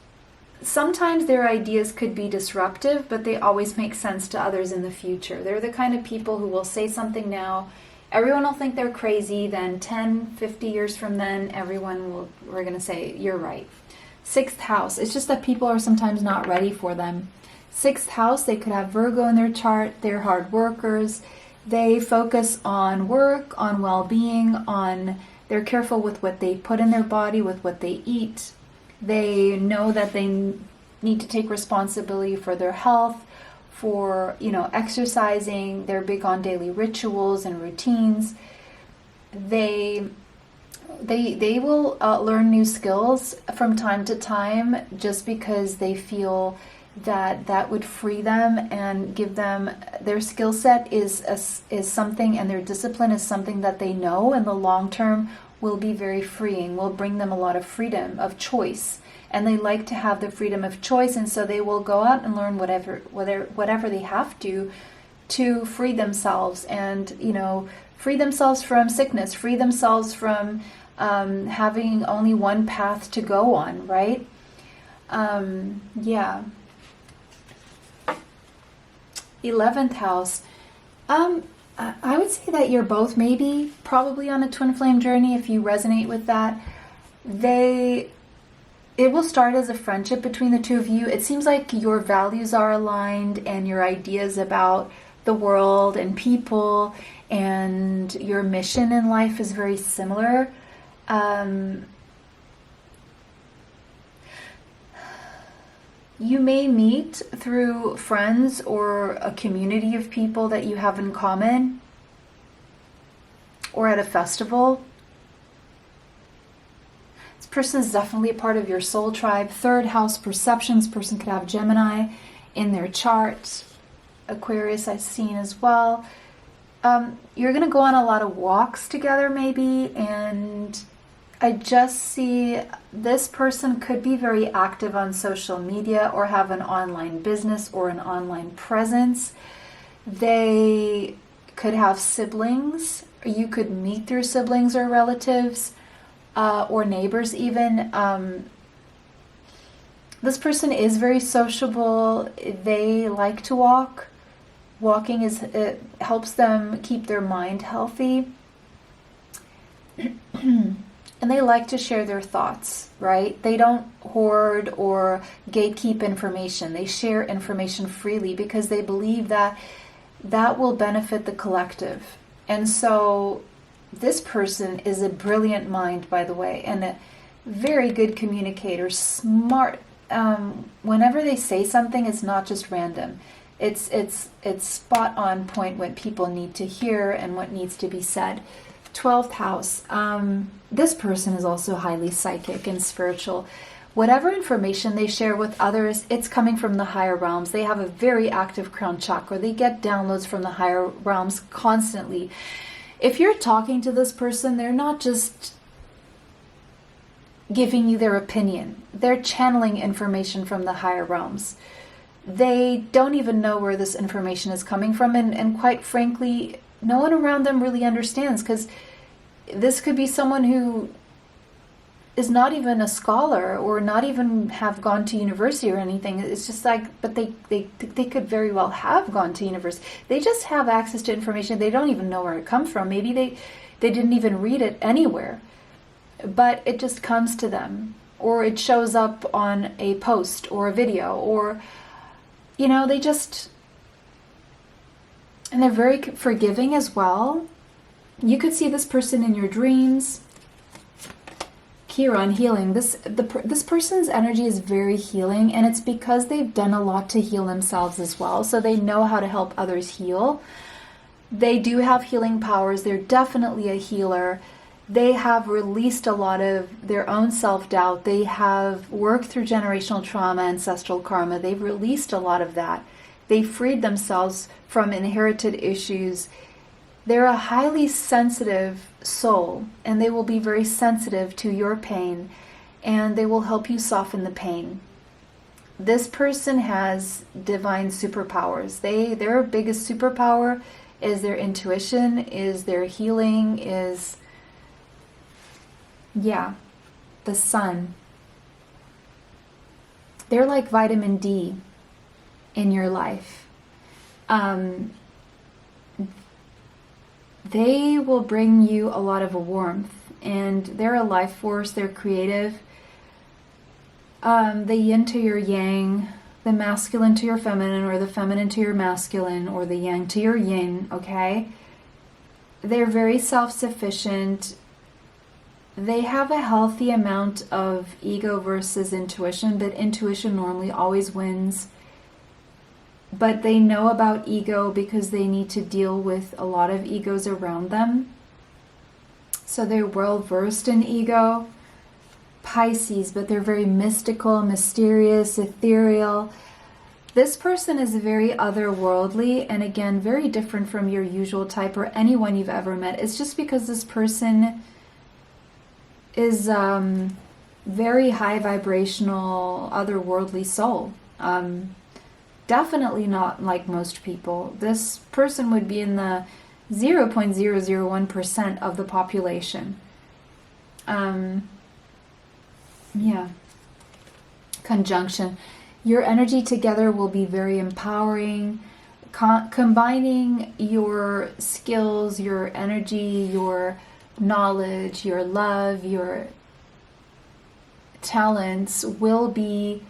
sometimes their ideas could be disruptive, but they always make sense to others in the future. They're the kind of people who will say something now, everyone will think they're crazy, then 10, 50 years from then, we're going to say, you're right. Sixth house, it's just that people are sometimes not ready for them. Sixth house, they could have Virgo in their chart, they're hard workers, they focus on work, on well-being, they're careful with what they put in their body, with what they eat. They know that they need to take responsibility for their health, for, exercising. They're big on daily rituals and routines. They will learn new skills from time to time just because they feel that would free them and give them their skill set is something, and their discipline is something that they know in the long term will be very freeing, will bring them a lot of freedom of choice. And they like to have the freedom of choice, and so they will go out and learn whatever they have to free themselves and, free themselves from sickness, free themselves from having only one path to go on, right? Yeah. 11th house. I would say that you're both probably on a twin flame journey if you resonate with that. It will start as a friendship between the two of you. It seems like your values are aligned and your ideas about the world and people and your mission in life is very similar. You may meet through friends or a community of people that you have in common, or at a festival. This person is definitely a part of your soul tribe. Third house, perceptions. Person could have Gemini in their chart. Aquarius I've seen as well. You're going to go on a lot of walks together maybe, and I just see this person could be very active on social media or have an online business or an online presence. They could have siblings. You could meet their siblings or relatives, or neighbors even. This person is very sociable. They like to walk. Walking it helps them keep their mind healthy. And they like to share their thoughts, right? They don't hoard or gatekeep information. They share information freely because they believe that that will benefit the collective. And so this person is a brilliant mind, by the way, and a very good communicator, smart. Whenever they say something, it's not just random. It's spot on point what people need to hear and what needs to be said. 12th house. This person is also highly psychic and spiritual. Whatever information they share with others, it's coming from the higher realms. They have a very active crown chakra. They get downloads from the higher realms constantly. If you're talking to this person, they're not just giving you their opinion. They're channeling information from the higher realms. They don't even know where this information is coming from, and quite frankly, no one around them really understands, because this could be someone who is not even a scholar or not even have gone to university or anything. It's just like, but they could very well have gone to university. They just have access to information. They don't even know where it comes from. Maybe they didn't even read it anywhere, but it just comes to them, or it shows up on a post or a video, or, you know, they just, and they're very forgiving as well. You could see this person in your dreams. Chiron, healing. This person's energy is very healing, and it's because they've done a lot to heal themselves as well. So they know how to help others heal. They do have healing powers. They're definitely a healer. They have released a lot of their own self-doubt. They have worked through generational trauma, ancestral karma. They've released a lot of that. They freed themselves from inherited issues. They're a highly sensitive soul, and they will be very sensitive to your pain, and they will help you soften the pain. This person has divine superpowers. Their biggest superpower is their intuition, is their healing, is, yeah, the sun. They're like vitamin D in your life. They will bring you a lot of warmth, and they're a life force. They're creative. The yin to your yang, the masculine to your feminine, or the feminine to your masculine, or the yang to your yin, okay? They're very self-sufficient. They have a healthy amount of ego versus intuition, but intuition normally always wins. But they know about ego because they need to deal with a lot of egos around them. So they're well versed in ego. Pisces, but they're very mystical, mysterious, ethereal. This person is very otherworldly, and again, very different from your usual type or anyone you've ever met. It's just because this person is very high vibrational, otherworldly soul. Definitely not like most people. This person would be in the 0.001% of the population. Yeah. Conjunction. Your energy together will be very empowering. Combining your skills, your energy, your knowledge, your love, your talents will be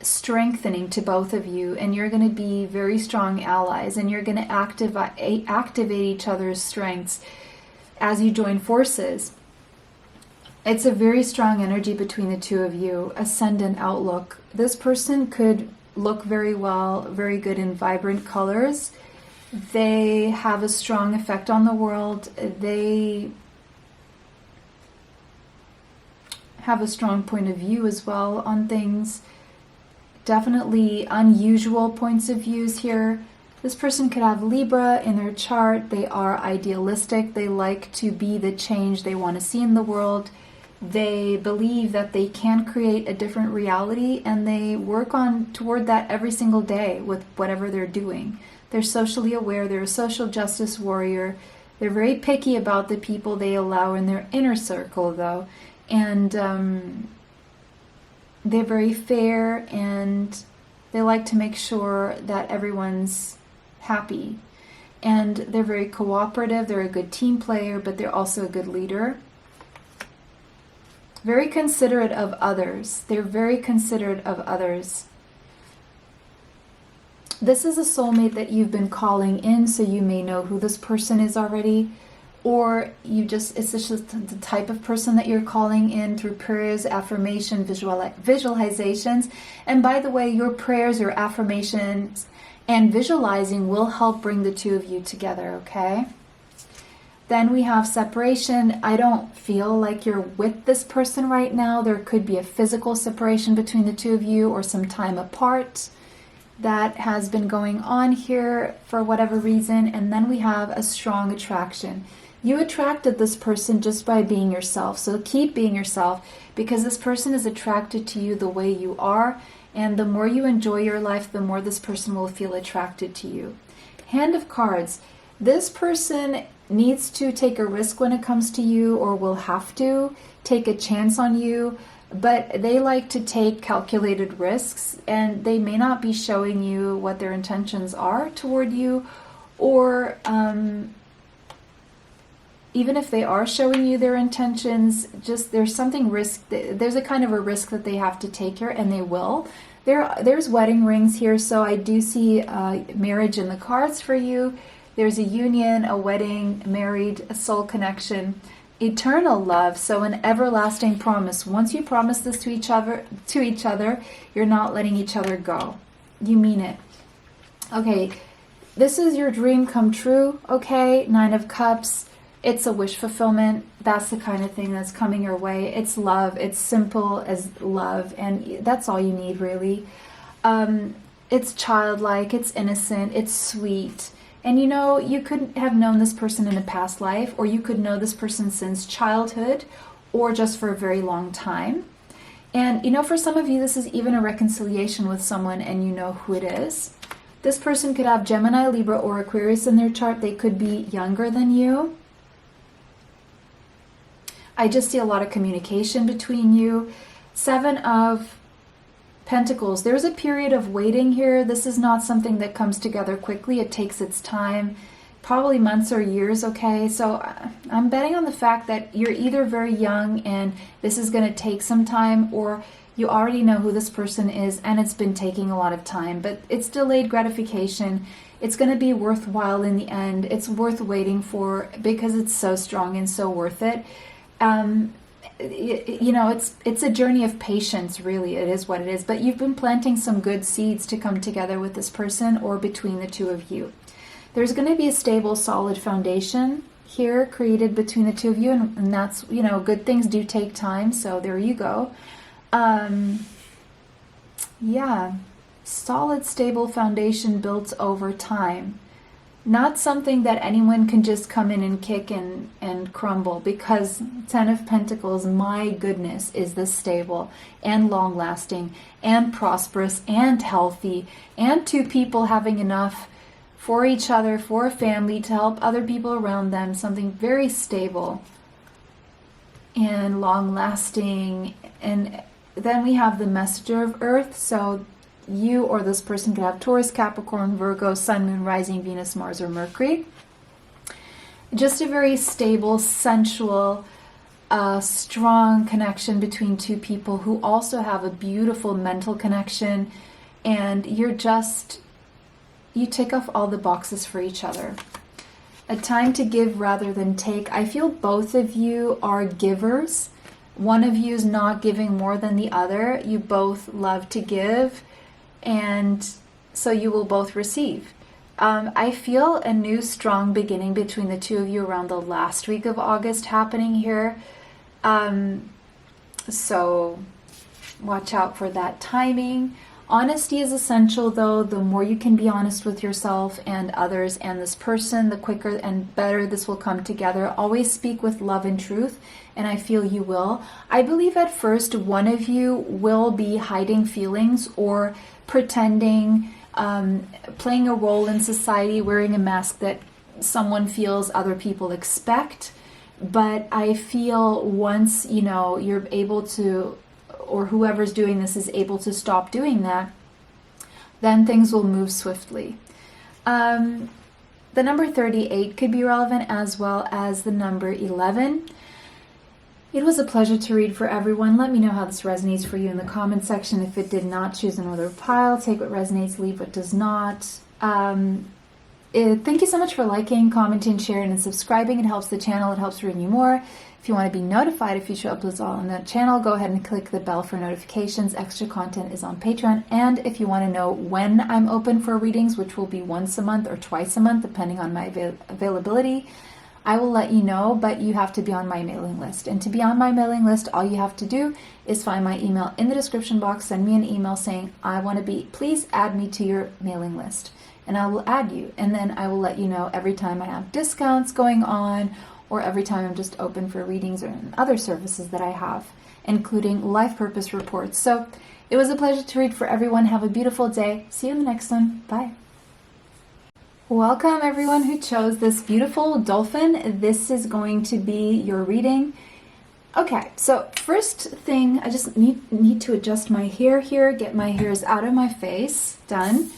strengthening to both of you, and you're going to be very strong allies, and you're going to activate each other's strengths as you join forces. It's a very strong energy between the two of you. Ascendant outlook. This person could look very well, very good in vibrant colors. They have a strong effect on the world. They have a strong point of view as well on things. Definitely unusual points of views here. This person could have Libra in their chart. They are idealistic. They like to be the change they want to see in the world. They believe that they can create a different reality, and they work toward that every single day with whatever they're doing. They're socially aware. They're a social justice warrior. They're very picky about the people they allow in their inner circle, though. And they're very fair, and they like to make sure that everyone's happy. And they're very cooperative. They're a good team player, but they're also a good leader. Very considerate of others. They're very considerate of others. This is a soulmate that you've been calling in, so you may know who this person is already, or it's just the type of person that you're calling in through prayers, affirmation, visualizations. And by the way, your prayers, your affirmations, and visualizing will help bring the two of you together, okay? Then we have separation. I don't feel like you're with this person right now. There could be a physical separation between the two of you, or some time apart that has been going on here for whatever reason. And then we have a strong attraction. You attracted this person just by being yourself. So keep being yourself, because this person is attracted to you the way you are. And the more you enjoy your life, the more this person will feel attracted to you. Hand of Cards. This person needs to take a risk when it comes to you, or will have to take a chance on you. But they like to take calculated risks, and they may not be showing you what their intentions are toward you, or even if they are showing you their intentions, just there's a kind of a risk that they have to take here, and they will. There's wedding rings here, so I do see marriage in the cards for you. There's a union, a wedding, married, a soul connection, eternal love, so an everlasting promise. Once you promise this to each other, you're not letting each other go. You mean it. Okay, this is your dream come true, okay? 9 of Cups. It's a wish fulfillment. That's the kind of thing that's coming your way. It's love. It's simple as love, and that's all you need, really. It's childlike. It's innocent. It's sweet. And you know, you could have known this person in a past life, or you could know this person since childhood, or just for a very long time. And you know, for some of you, this is even a reconciliation with someone, and you know who it is. This person could have Gemini, Libra, or Aquarius in their chart. They could be younger than you. I just see a lot of communication between you. 7 of Pentacles. There's a period of waiting here. This is not something that comes together quickly. It takes its time, probably months or years, okay? So I'm betting on the fact that you're either very young and this is going to take some time, or you already know who this person is and it's been taking a lot of time, but it's delayed gratification. It's going to be worthwhile in the end. It's worth waiting for because it's so strong and so worth it. You know, it's a journey of patience, really. It is what it is. But you've been planting some good seeds to come together with this person, or between the two of you. There's going to be a stable, solid foundation here created between the two of you, and that's, you know, good things do take time, so there you go. Yeah, solid, stable foundation built over time. Not something that anyone can just come in and kick and crumble, because 10 of Pentacles, my goodness, is this stable and long-lasting and prosperous and healthy, and two people having enough for each other, for a family, to help other people around them. Something very stable and long-lasting. And then we have the Messenger of Earth, so you or this person could have Taurus, Capricorn, Virgo, Sun, Moon, Rising, Venus, Mars, or Mercury. Just a very stable, sensual, strong connection between two people who also have a beautiful mental connection, and you tick off all the boxes for each other. A time to give rather than take. I feel both of you are givers. One of you is not giving more than the other. You both love to give, and so you will both receive. I feel a new strong beginning between the two of you around the last week of August happening here. So watch out for that timing. Honesty is essential, though. The more you can be honest with yourself and others and this person, the quicker and better this will come together. Always speak with love and truth, and I feel you will. I believe at first one of you will be hiding feelings or pretending playing a role in society, wearing a mask that someone feels other people expect. But I feel once, you know, you're able to, or whoever's doing this is able to stop doing that, then things will move swiftly. The number 38 could be relevant, as well as the number 11. It was a pleasure to read for everyone. Let me know how this resonates for you in the comment section. If it did not, choose another pile. Take what resonates, leave what does not. Thank you so much for liking, commenting, sharing, and subscribing. It helps the channel. It helps bring you more. If you want to be notified of future uploads on the channel, go ahead and click the bell for notifications. Extra content is on Patreon. And if you want to know when I'm open for readings, which will be once a month or twice a month, depending on my availability, I will let you know, but you have to be on my mailing list. And to be on my mailing list, all you have to do is find my email in the description box, send me an email saying, I want to be, please add me to your mailing list. And I will add you. And then I will let you know every time I have discounts going on, or every time I'm just open for readings or other services that I have, including life purpose reports. So it was a pleasure to read for everyone. Have a beautiful day. See you in the next one. Bye. Welcome everyone who chose this beautiful dolphin. This is going to be your reading. Okay, so first thing, I just need to adjust my hair here, get my hairs out of my face. Done.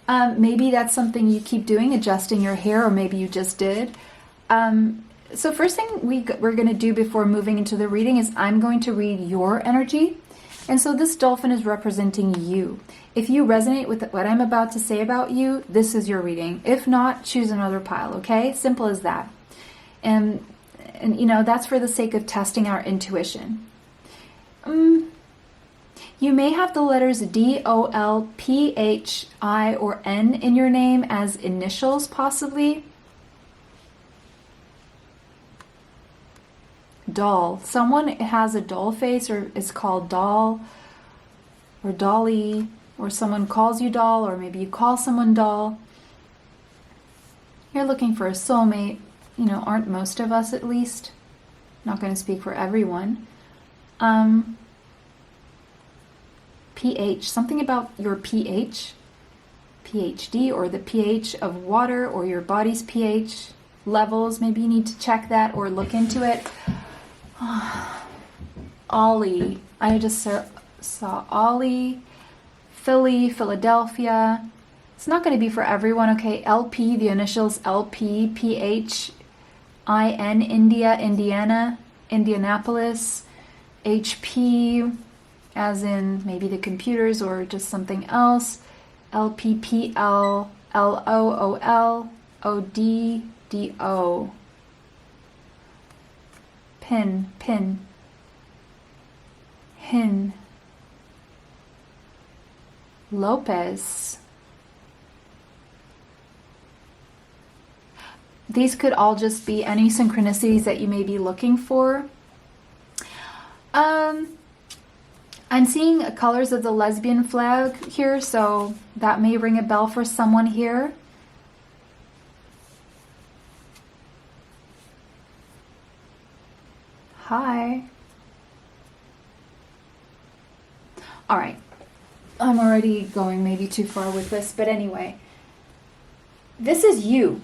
Maybe that's something you keep doing, adjusting your hair, or maybe you just did. So first thing we're going to do before moving into the reading is I'm going to read your energy. And so this dolphin is representing you. If you resonate with what I'm about to say about you, this is your reading. If not, choose another pile, okay? Simple as that. And you know, that's for the sake of testing our intuition. You may have the letters D, O, L, P, H, I, or N in your name as initials, possibly. Doll. Someone has a doll face, or is called doll, or dolly, or someone calls you doll, or maybe you call someone doll. You're looking for a soulmate. You know, aren't most of us, at least? Not going to speak for everyone. pH. Something about your pH. PhD, or the pH of water, or your body's pH levels. Maybe you need to check that or look into it. Ollie. I just saw Ollie. Philly, Philadelphia. It's not going to be for everyone, okay? LP, the initials LP, PH, IN, India, Indiana, Indianapolis, HP, as in maybe the computers or just something else, LPPL, LOOL, ODDO. Pin, Hin, Lopez. These could all just be any synchronicities that you may be looking for. I'm seeing colors of the lesbian flag here, so that may ring a bell for someone here. Hi. All right. I'm already going maybe too far with this, but anyway. This is you.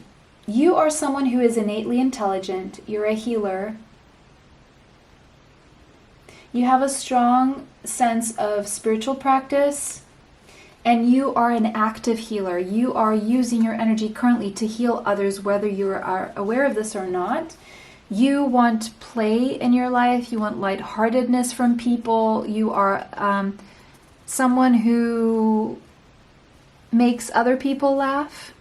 You are someone who is innately intelligent. You're a healer. You have a strong sense of spiritual practice, and you are an active healer. You are using your energy currently to heal others, whether you are aware of this or not. You want play in your life. You want lightheartedness from people. You are someone who makes other people laugh.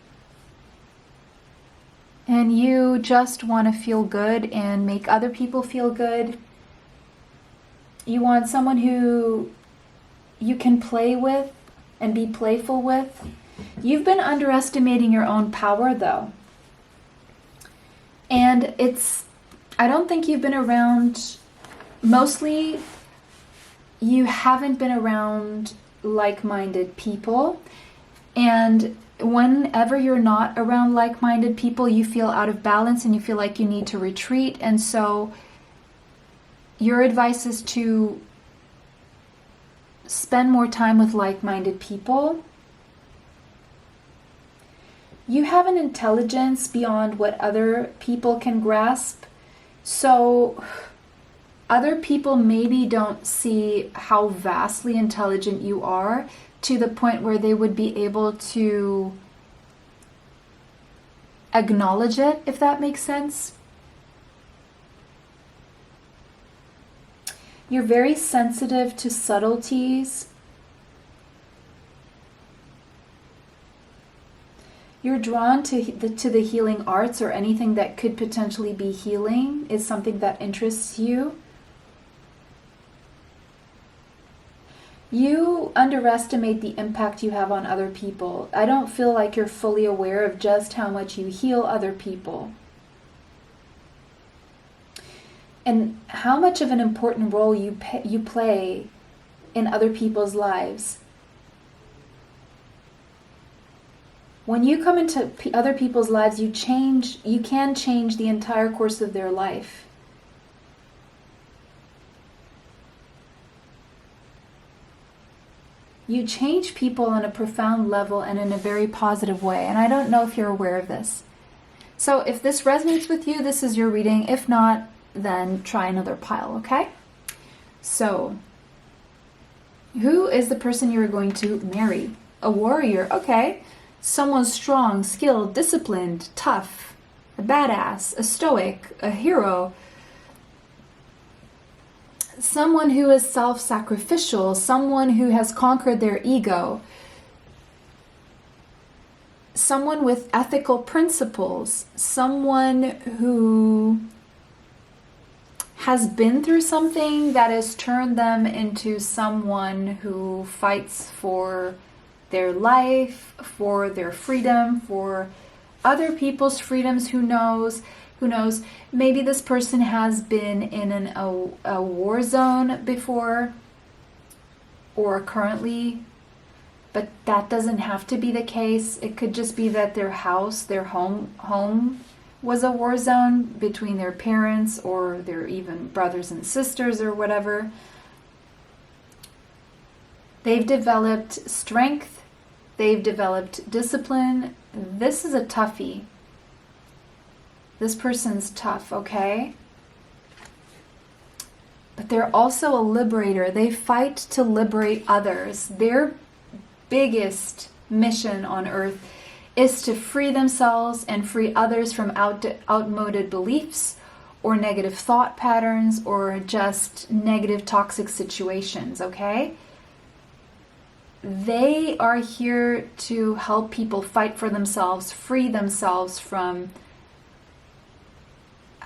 And you just want to feel good and make other people feel good. You want someone who you can play with and be playful with. You've been underestimating your own power, though. And I don't think you've been around, mostly you haven't been around like-minded people. And whenever you're not around like-minded people, you feel out of balance and you feel like you need to retreat. And so your advice is to spend more time with like-minded people You have an intelligence beyond what other people can grasp. So other people maybe don't see how vastly intelligent you are to the point where they would be able to acknowledge it, if that makes sense. You're very sensitive to subtleties. You're drawn to the healing arts, or anything that could potentially be healing is something that interests you. You underestimate the impact you have on other people. I don't feel like you're fully aware of just how much you heal other people. And how much of an important role you play in other people's lives. When you come into other people's lives, you can change the entire course of their life. You change people on a profound level and in a very positive way. And I don't know if you're aware of this. So if this resonates with you, this is your reading. If not, then try another pile, okay? So, who is the person you're going to marry? A warrior, okay. Someone strong, skilled, disciplined, tough, a badass, a stoic, a hero. Someone who is self-sacrificial, someone who has conquered their ego. Someone with ethical principles, someone who has been through something that has turned them into someone who fights for their life, for their freedom, for other people's freedoms. Who knows? Maybe this person has been in a war zone before, or currently, but that doesn't have to be the case. It could just be that their house, their home was a war zone between their parents or their even brothers and sisters or whatever. They've developed strength. They've developed discipline. This is a toughie. This person's tough, okay? But they're also a liberator. They fight to liberate others. Their biggest mission on earth is to free themselves and free others from outmoded beliefs or negative thought patterns or just negative toxic situations, okay? They are here to help people fight for themselves, free themselves from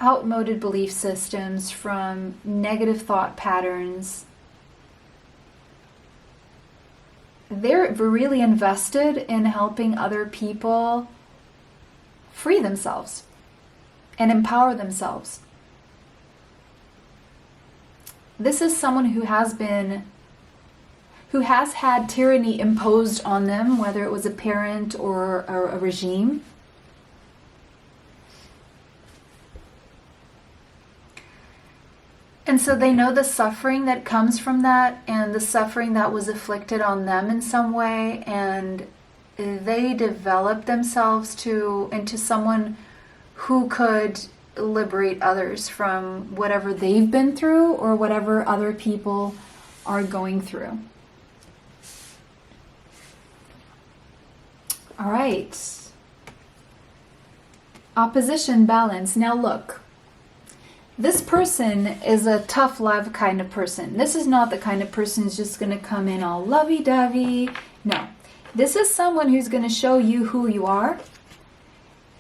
outmoded belief systems, from negative thought patterns. They're really invested in helping other people free themselves and empower themselves. This is someone who has had tyranny imposed on them, whether it was a parent or a regime. And so they know the suffering that comes from that and the suffering that was inflicted on them in some way, and they develop themselves into someone who could liberate others from whatever they've been through or whatever other people are going through. All right. Opposition, balance. Now look. This person is a tough love kind of person. This is not the kind of person who's just going to come in all lovey-dovey. No. This is someone who's going to show you who you are.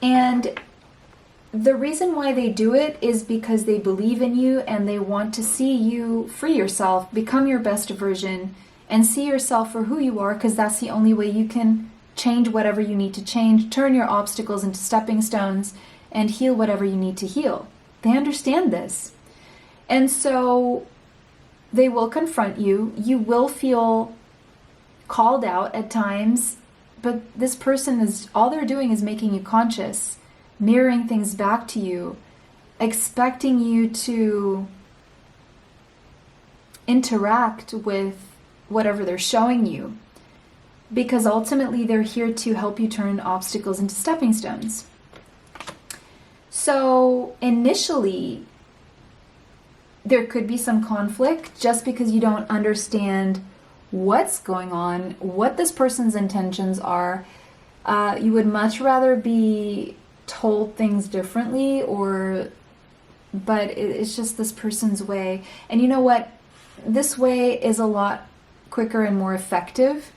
And the reason why they do it is because they believe in you and they want to see you free yourself, become your best version, and see yourself for who you are, because that's the only way you can change whatever you need to change, turn your obstacles into stepping stones, and heal whatever you need to heal. They understand this. And so they will confront you. You will feel called out at times, but this person is, all they're doing is making you conscious, mirroring things back to you, expecting you to interact with whatever they're showing you. because ultimately they're here to help you turn obstacles into stepping stones. So initially, there could be some conflict just because you don't understand what's going on, what this person's intentions are. You would much rather be told things differently, but it's just this person's way. And you know what? This way is a lot quicker and more effective.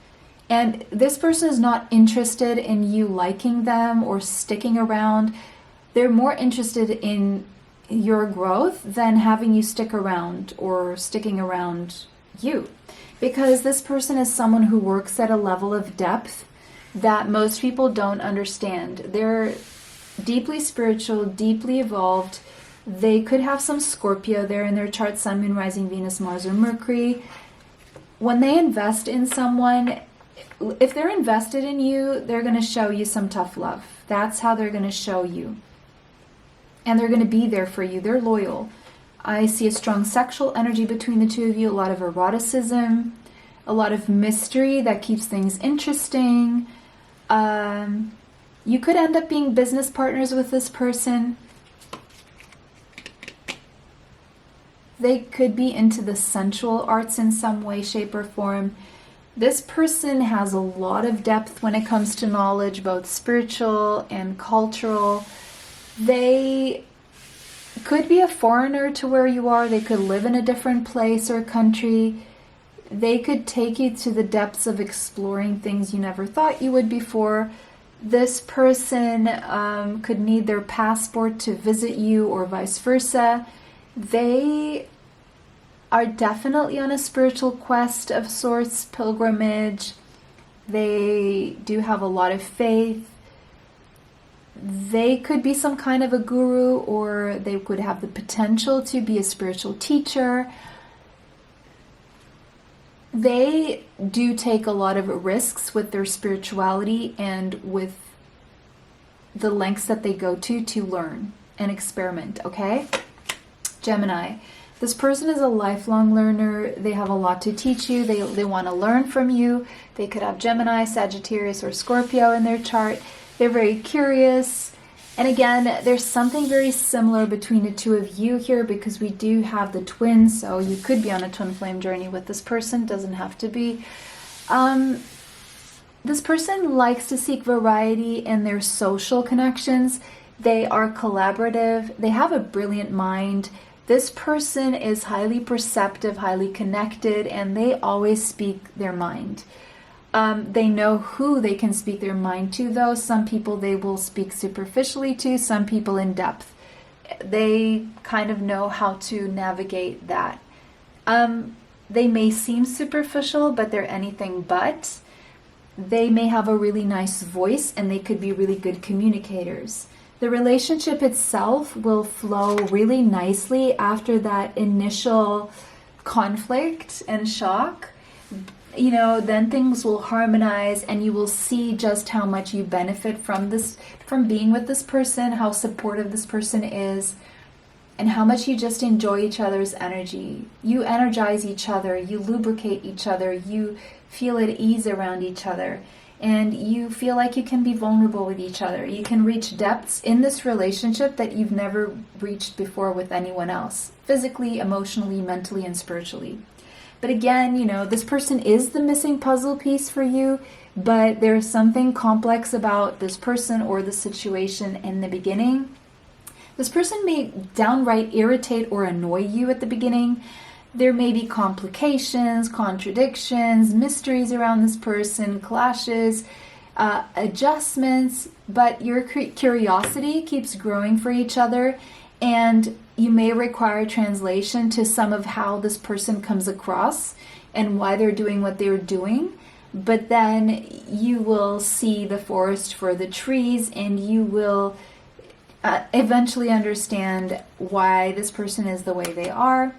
And this person is not interested in you liking them or sticking around. They're more interested in your growth than having you stick around or sticking around you. Because this person is someone who works at a level of depth that most people don't understand. They're deeply spiritual, deeply evolved. They could have some Scorpio there in their chart, Sun, Moon, Rising, Venus, Mars, or Mercury. When they invest in someone, if they're invested in you, they're going to show you some tough love. That's how they're going to show you. And they're going to be there for you. They're loyal. I see a strong sexual energy between the two of you, a lot of eroticism, a lot of mystery that keeps things interesting. You could end up being business partners with this person. They could be into the sensual arts in some way, shape, or form. This person has a lot of depth when it comes to knowledge, both spiritual and cultural. They could be a foreigner to where you are. They could live in a different place or country. They could take you to the depths of exploring things you never thought you would before. This person could need their passport to visit you or vice versa. They are definitely on a spiritual quest of sorts, pilgrimage. They do have a lot of faith. They could be some kind of a guru, or they could have the potential to be a spiritual teacher. They do take a lot of risks with their spirituality and with the lengths that they go to learn and experiment, okay? Gemini. This person is a lifelong learner. They have a lot to teach you. They want to learn from you. They could have Gemini, Sagittarius, or Scorpio in their chart. They're very curious. And again, there's something very similar between the two of you here because we do have the twins. So you could be on a twin flame journey with this person. Doesn't have to be. This person likes to seek variety in their social connections. They are collaborative. They have a brilliant mind. This person is highly perceptive, highly connected, and they always speak their mind. They know who they can speak their mind to, though. Some people they will speak superficially to, some people in depth. They kind of know how to navigate that. They may seem superficial, but they're anything but. They may have a really nice voice, and they could be really good communicators. The relationship itself will flow really nicely after that initial conflict and shock. You know, then things will harmonize and you will see just how much you benefit from being with this person, how supportive this person is, and how much you just enjoy each other's energy. You energize each other, you lubricate each other, you feel at ease around each other. And you feel like you can be vulnerable with each other. You can reach depths in this relationship that you've never reached before with anyone else. Physically, emotionally, mentally, and spiritually. But again, you know, this person is the missing puzzle piece for you. But there's something complex about this person or the situation in the beginning. This person may downright irritate or annoy you at the beginning. There may be complications, contradictions, mysteries around this person, clashes, adjustments, but your curiosity keeps growing for each other, and you may require translation to some of how this person comes across and why they're doing what they're doing. But then you will see the forest for the trees, and you will eventually understand why this person is the way they are.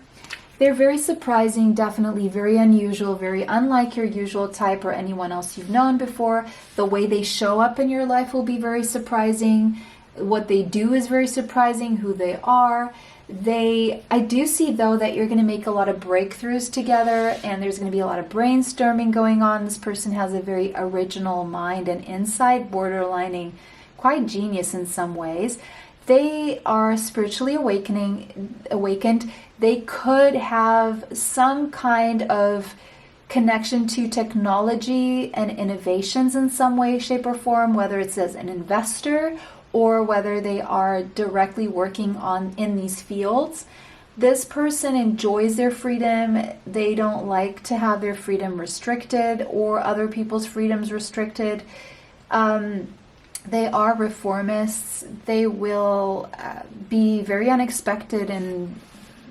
They're very surprising, definitely very unusual, very unlike your usual type or anyone else you've known before. The way they show up in your life will be very surprising. What they do is very surprising, who they are. I do see though that you're going to make a lot of breakthroughs together, and there's going to be a lot of brainstorming going on. This person has a very original mind and insight, borderlining quite genius in some ways. They are spiritually awakened. They could have some kind of connection to technology and innovations in some way, shape, or form, whether it's as an investor or whether they are directly working in these fields. This person enjoys their freedom. They don't like to have their freedom restricted or other people's freedoms restricted. They are reformists. They will be very unexpected and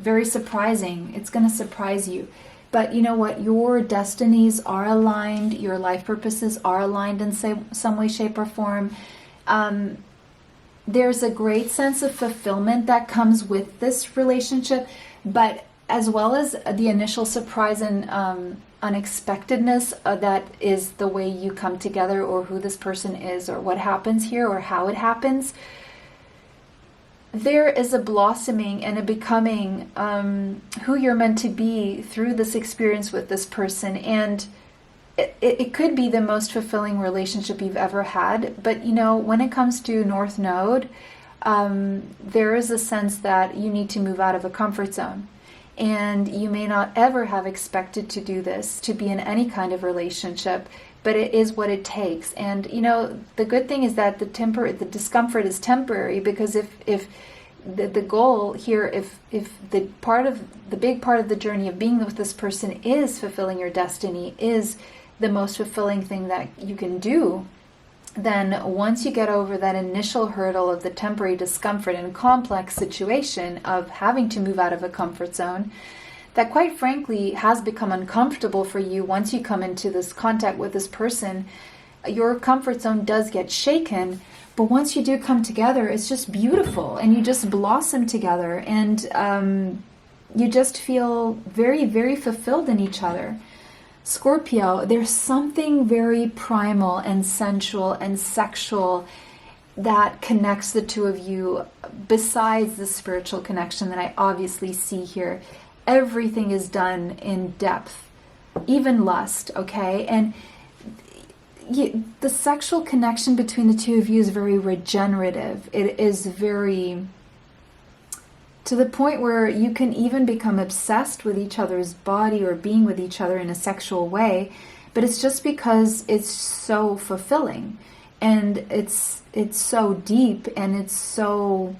very surprising. It's going to surprise you. But you know what? Your destinies are aligned. Your life purposes are aligned in some way, shape, or form. There's a great sense of fulfillment that comes with this relationship, but as well as the initial surprise and unexpectedness that is the way you come together, or who this person is, or what happens here, or how it happens. There is a blossoming and a becoming who you're meant to be through this experience with this person. And it could be the most fulfilling relationship you've ever had. But, you know, when it comes to North Node, there is a sense that you need to move out of a comfort zone. And you may not ever have expected to do this, to be in any kind of relationship, but it is what it takes. And, you know, the good thing is that the discomfort is temporary, because if the goal here, if the big part of the journey of being with this person is fulfilling your destiny, is the most fulfilling thing that you can do, then once you get over that initial hurdle of the temporary discomfort and complex situation of having to move out of a comfort zone, that quite frankly has become uncomfortable for you once you come into this contact with this person, your comfort zone does get shaken. But once you do come together, it's just beautiful, and you just blossom together, and you just feel very, very fulfilled in each other. Scorpio, there's something very primal and sensual and sexual that connects the two of you, besides the spiritual connection that I obviously see here. Everything is done in depth, even lust, okay? And the sexual connection between the two of you is very regenerative. It is very, to the point where you can even become obsessed with each other's body or being with each other in a sexual way, but it's just because it's so fulfilling, and it's so deep, and it's so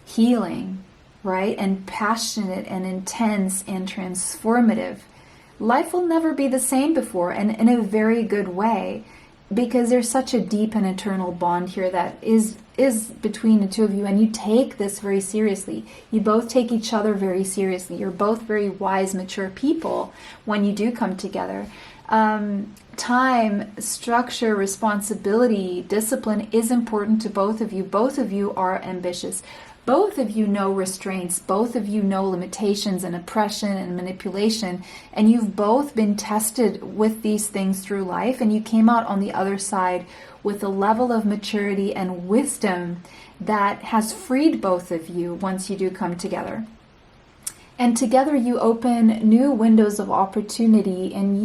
healing, right? And passionate and intense and transformative. Life will never be the same before, and in a very good way, because there's such a deep and eternal bond here that is between the two of you, and you take this very seriously. You both take each other very seriously. You're both very wise, mature people when you do come together. Time, structure, responsibility, discipline is important to both of you. Both of you are ambitious. Both of you know restraints. Both of you know limitations and oppression and manipulation. And you've both been tested with these things through life. And you came out on the other side with a level of maturity and wisdom that has freed both of you once you do come together. And together you open new windows of opportunity, and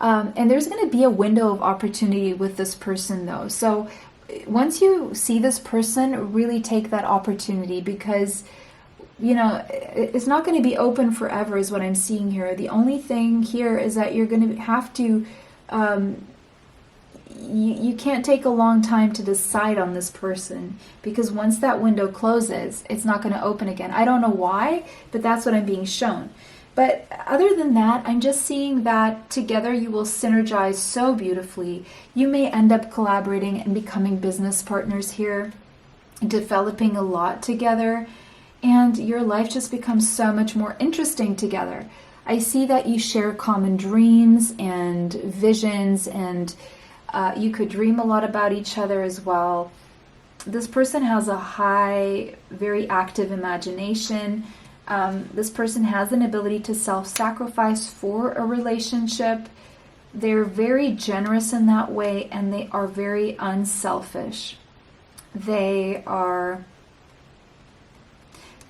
and there's going to be a window of opportunity with this person though. So once you see this person, really take that opportunity, because, you know, it's not going to be open forever is what I'm seeing here. The only thing here is that you're going to have to, you can't take a long time to decide on this person, because once that window closes, it's not going to open again. I don't know why, but that's what I'm being shown. But other than that, I'm just seeing that together you will synergize so beautifully. You may end up collaborating and becoming business partners here, developing a lot together, and your life just becomes so much more interesting together. I see that you share common dreams and visions, and you could dream a lot about each other as well. This person has a high, very active imagination. This person has an ability to self-sacrifice for a relationship. They're very generous in that way, and they are very unselfish. They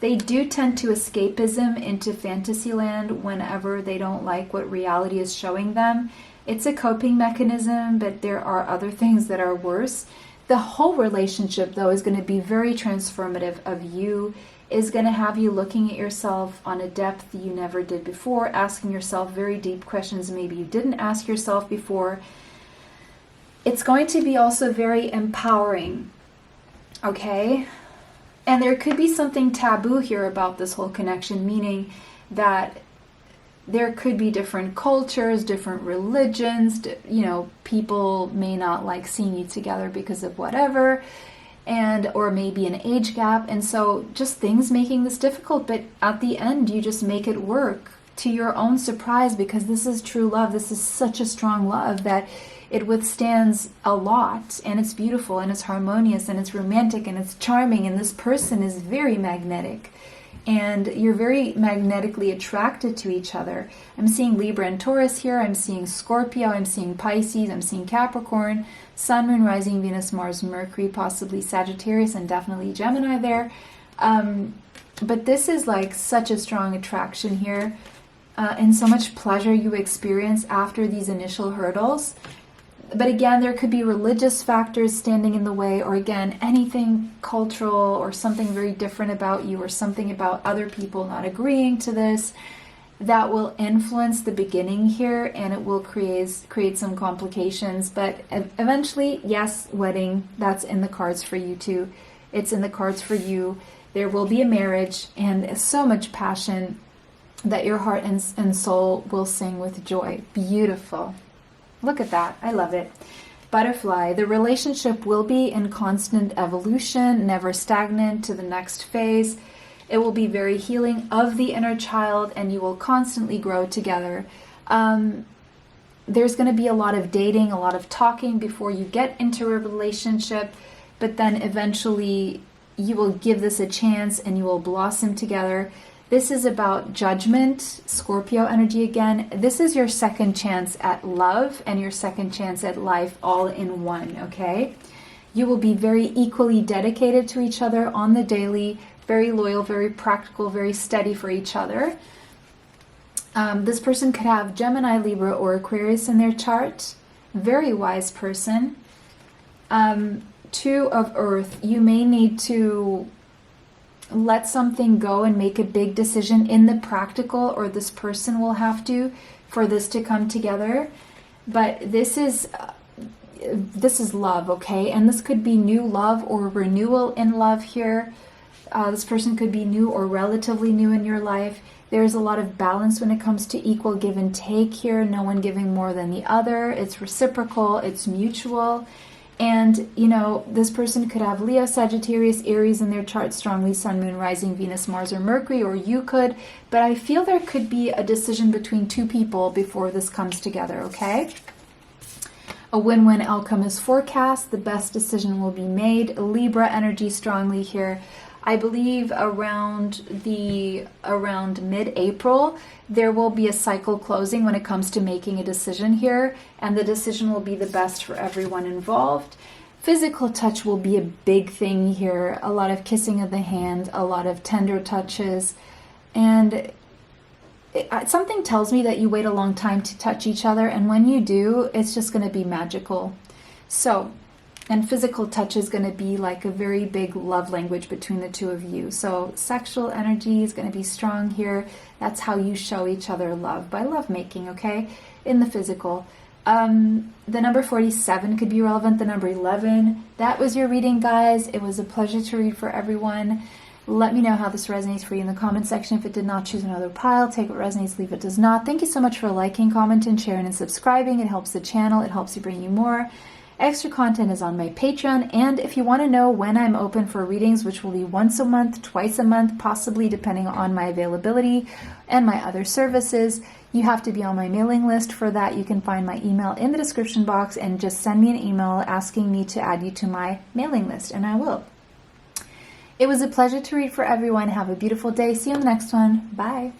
do tend to escapism into fantasy land whenever they don't like what reality is showing them. It's a coping mechanism, but there are other things that are worse. The whole relationship, though, is going to be very transformative of you, is going to have you looking at yourself on a depth you never did before, asking yourself very deep questions maybe you didn't ask yourself before. It's going to be also very empowering, okay? And there could be something taboo here about this whole connection, meaning that there could be different cultures, different religions, people may not like seeing you together because of whatever, or maybe an age gap. And so just things making this difficult, but at the end, you just make it work to your own surprise, because this is true love. This is such a strong love that it withstands a lot, and it's beautiful, and it's harmonious, and it's romantic, and it's charming, and this person is very magnetic. And you're very magnetically attracted to each other. I'm seeing Libra and Taurus here. I'm seeing Scorpio. I'm seeing Pisces. I'm seeing Capricorn, Sun, Moon, Rising, Venus, Mars, Mercury, possibly Sagittarius, and definitely Gemini there. But this is like such a strong attraction here, and so much pleasure you experience after these initial hurdles. But again, there could be religious factors standing in the way, or again, anything cultural or something very different about you, or something about other people not agreeing to this, that will influence the beginning here, and it will create some complications. But eventually, yes, wedding, that's in the cards for you too. It's in the cards for you. There will be a marriage, and so much passion that your heart and soul will sing with joy. Beautiful. Look at that. I love it. Butterfly. The relationship will be in constant evolution, never stagnant to the next phase. It will be very healing of the inner child, and you will constantly grow together. There's going to be a lot of dating, a lot of talking before you get into a relationship, but then eventually you will give this a chance and you will blossom together. This is about judgment, Scorpio energy again. This is your second chance at love and your second chance at life all in one, okay? You will be very equally dedicated to each other on the daily, very loyal, very practical, very steady for each other. This person could have Gemini, Libra, or Aquarius in their chart. Very wise person. Two of Earth. You may need to let something go and make a big decision in the practical, or this person will have to, for this to come together. But this is love, okay? And this could be new love or renewal in love here. This person could be new or relatively new in your life. There's a lot of balance when it comes to equal give and take here. No one giving more than the other. It's reciprocal. It's mutual. And, this person could have Leo, Sagittarius, Aries in their chart strongly, Sun, Moon, Rising, Venus, Mars, or Mercury, or you could. But I feel there could be a decision between two people before this comes together, okay? A win-win outcome is forecast. The best decision will be made. Libra energy strongly here. I believe around mid-April, there will be a cycle closing when it comes to making a decision here, and the decision will be the best for everyone involved. Physical touch will be a big thing here. A lot of kissing of the hand, a lot of tender touches, and something tells me that you wait a long time to touch each other, and when you do, it's just going to be magical. And physical touch is going to be like a very big love language between the two of you. So sexual energy is going to be strong here. That's how you show each other love, by love making, okay? In the physical. The number 47 could be relevant. The number 11. That was your reading, guys. It was a pleasure to read for everyone. Let me know how this resonates for you in the comment section. If it did not, choose another pile. Take what resonates, leave what does not. Thank you so much for liking, commenting, sharing, and subscribing. It helps the channel. It helps you bring you more. Extra content is on my Patreon, and if you want to know when I'm open for readings, which will be once a month, twice a month, possibly depending on my availability and my other services, you have to be on my mailing list. For that, you can find my email in the description box and just send me an email asking me to add you to my mailing list, and I will. It was a pleasure to read for everyone. Have a beautiful day. See you on the next one. Bye.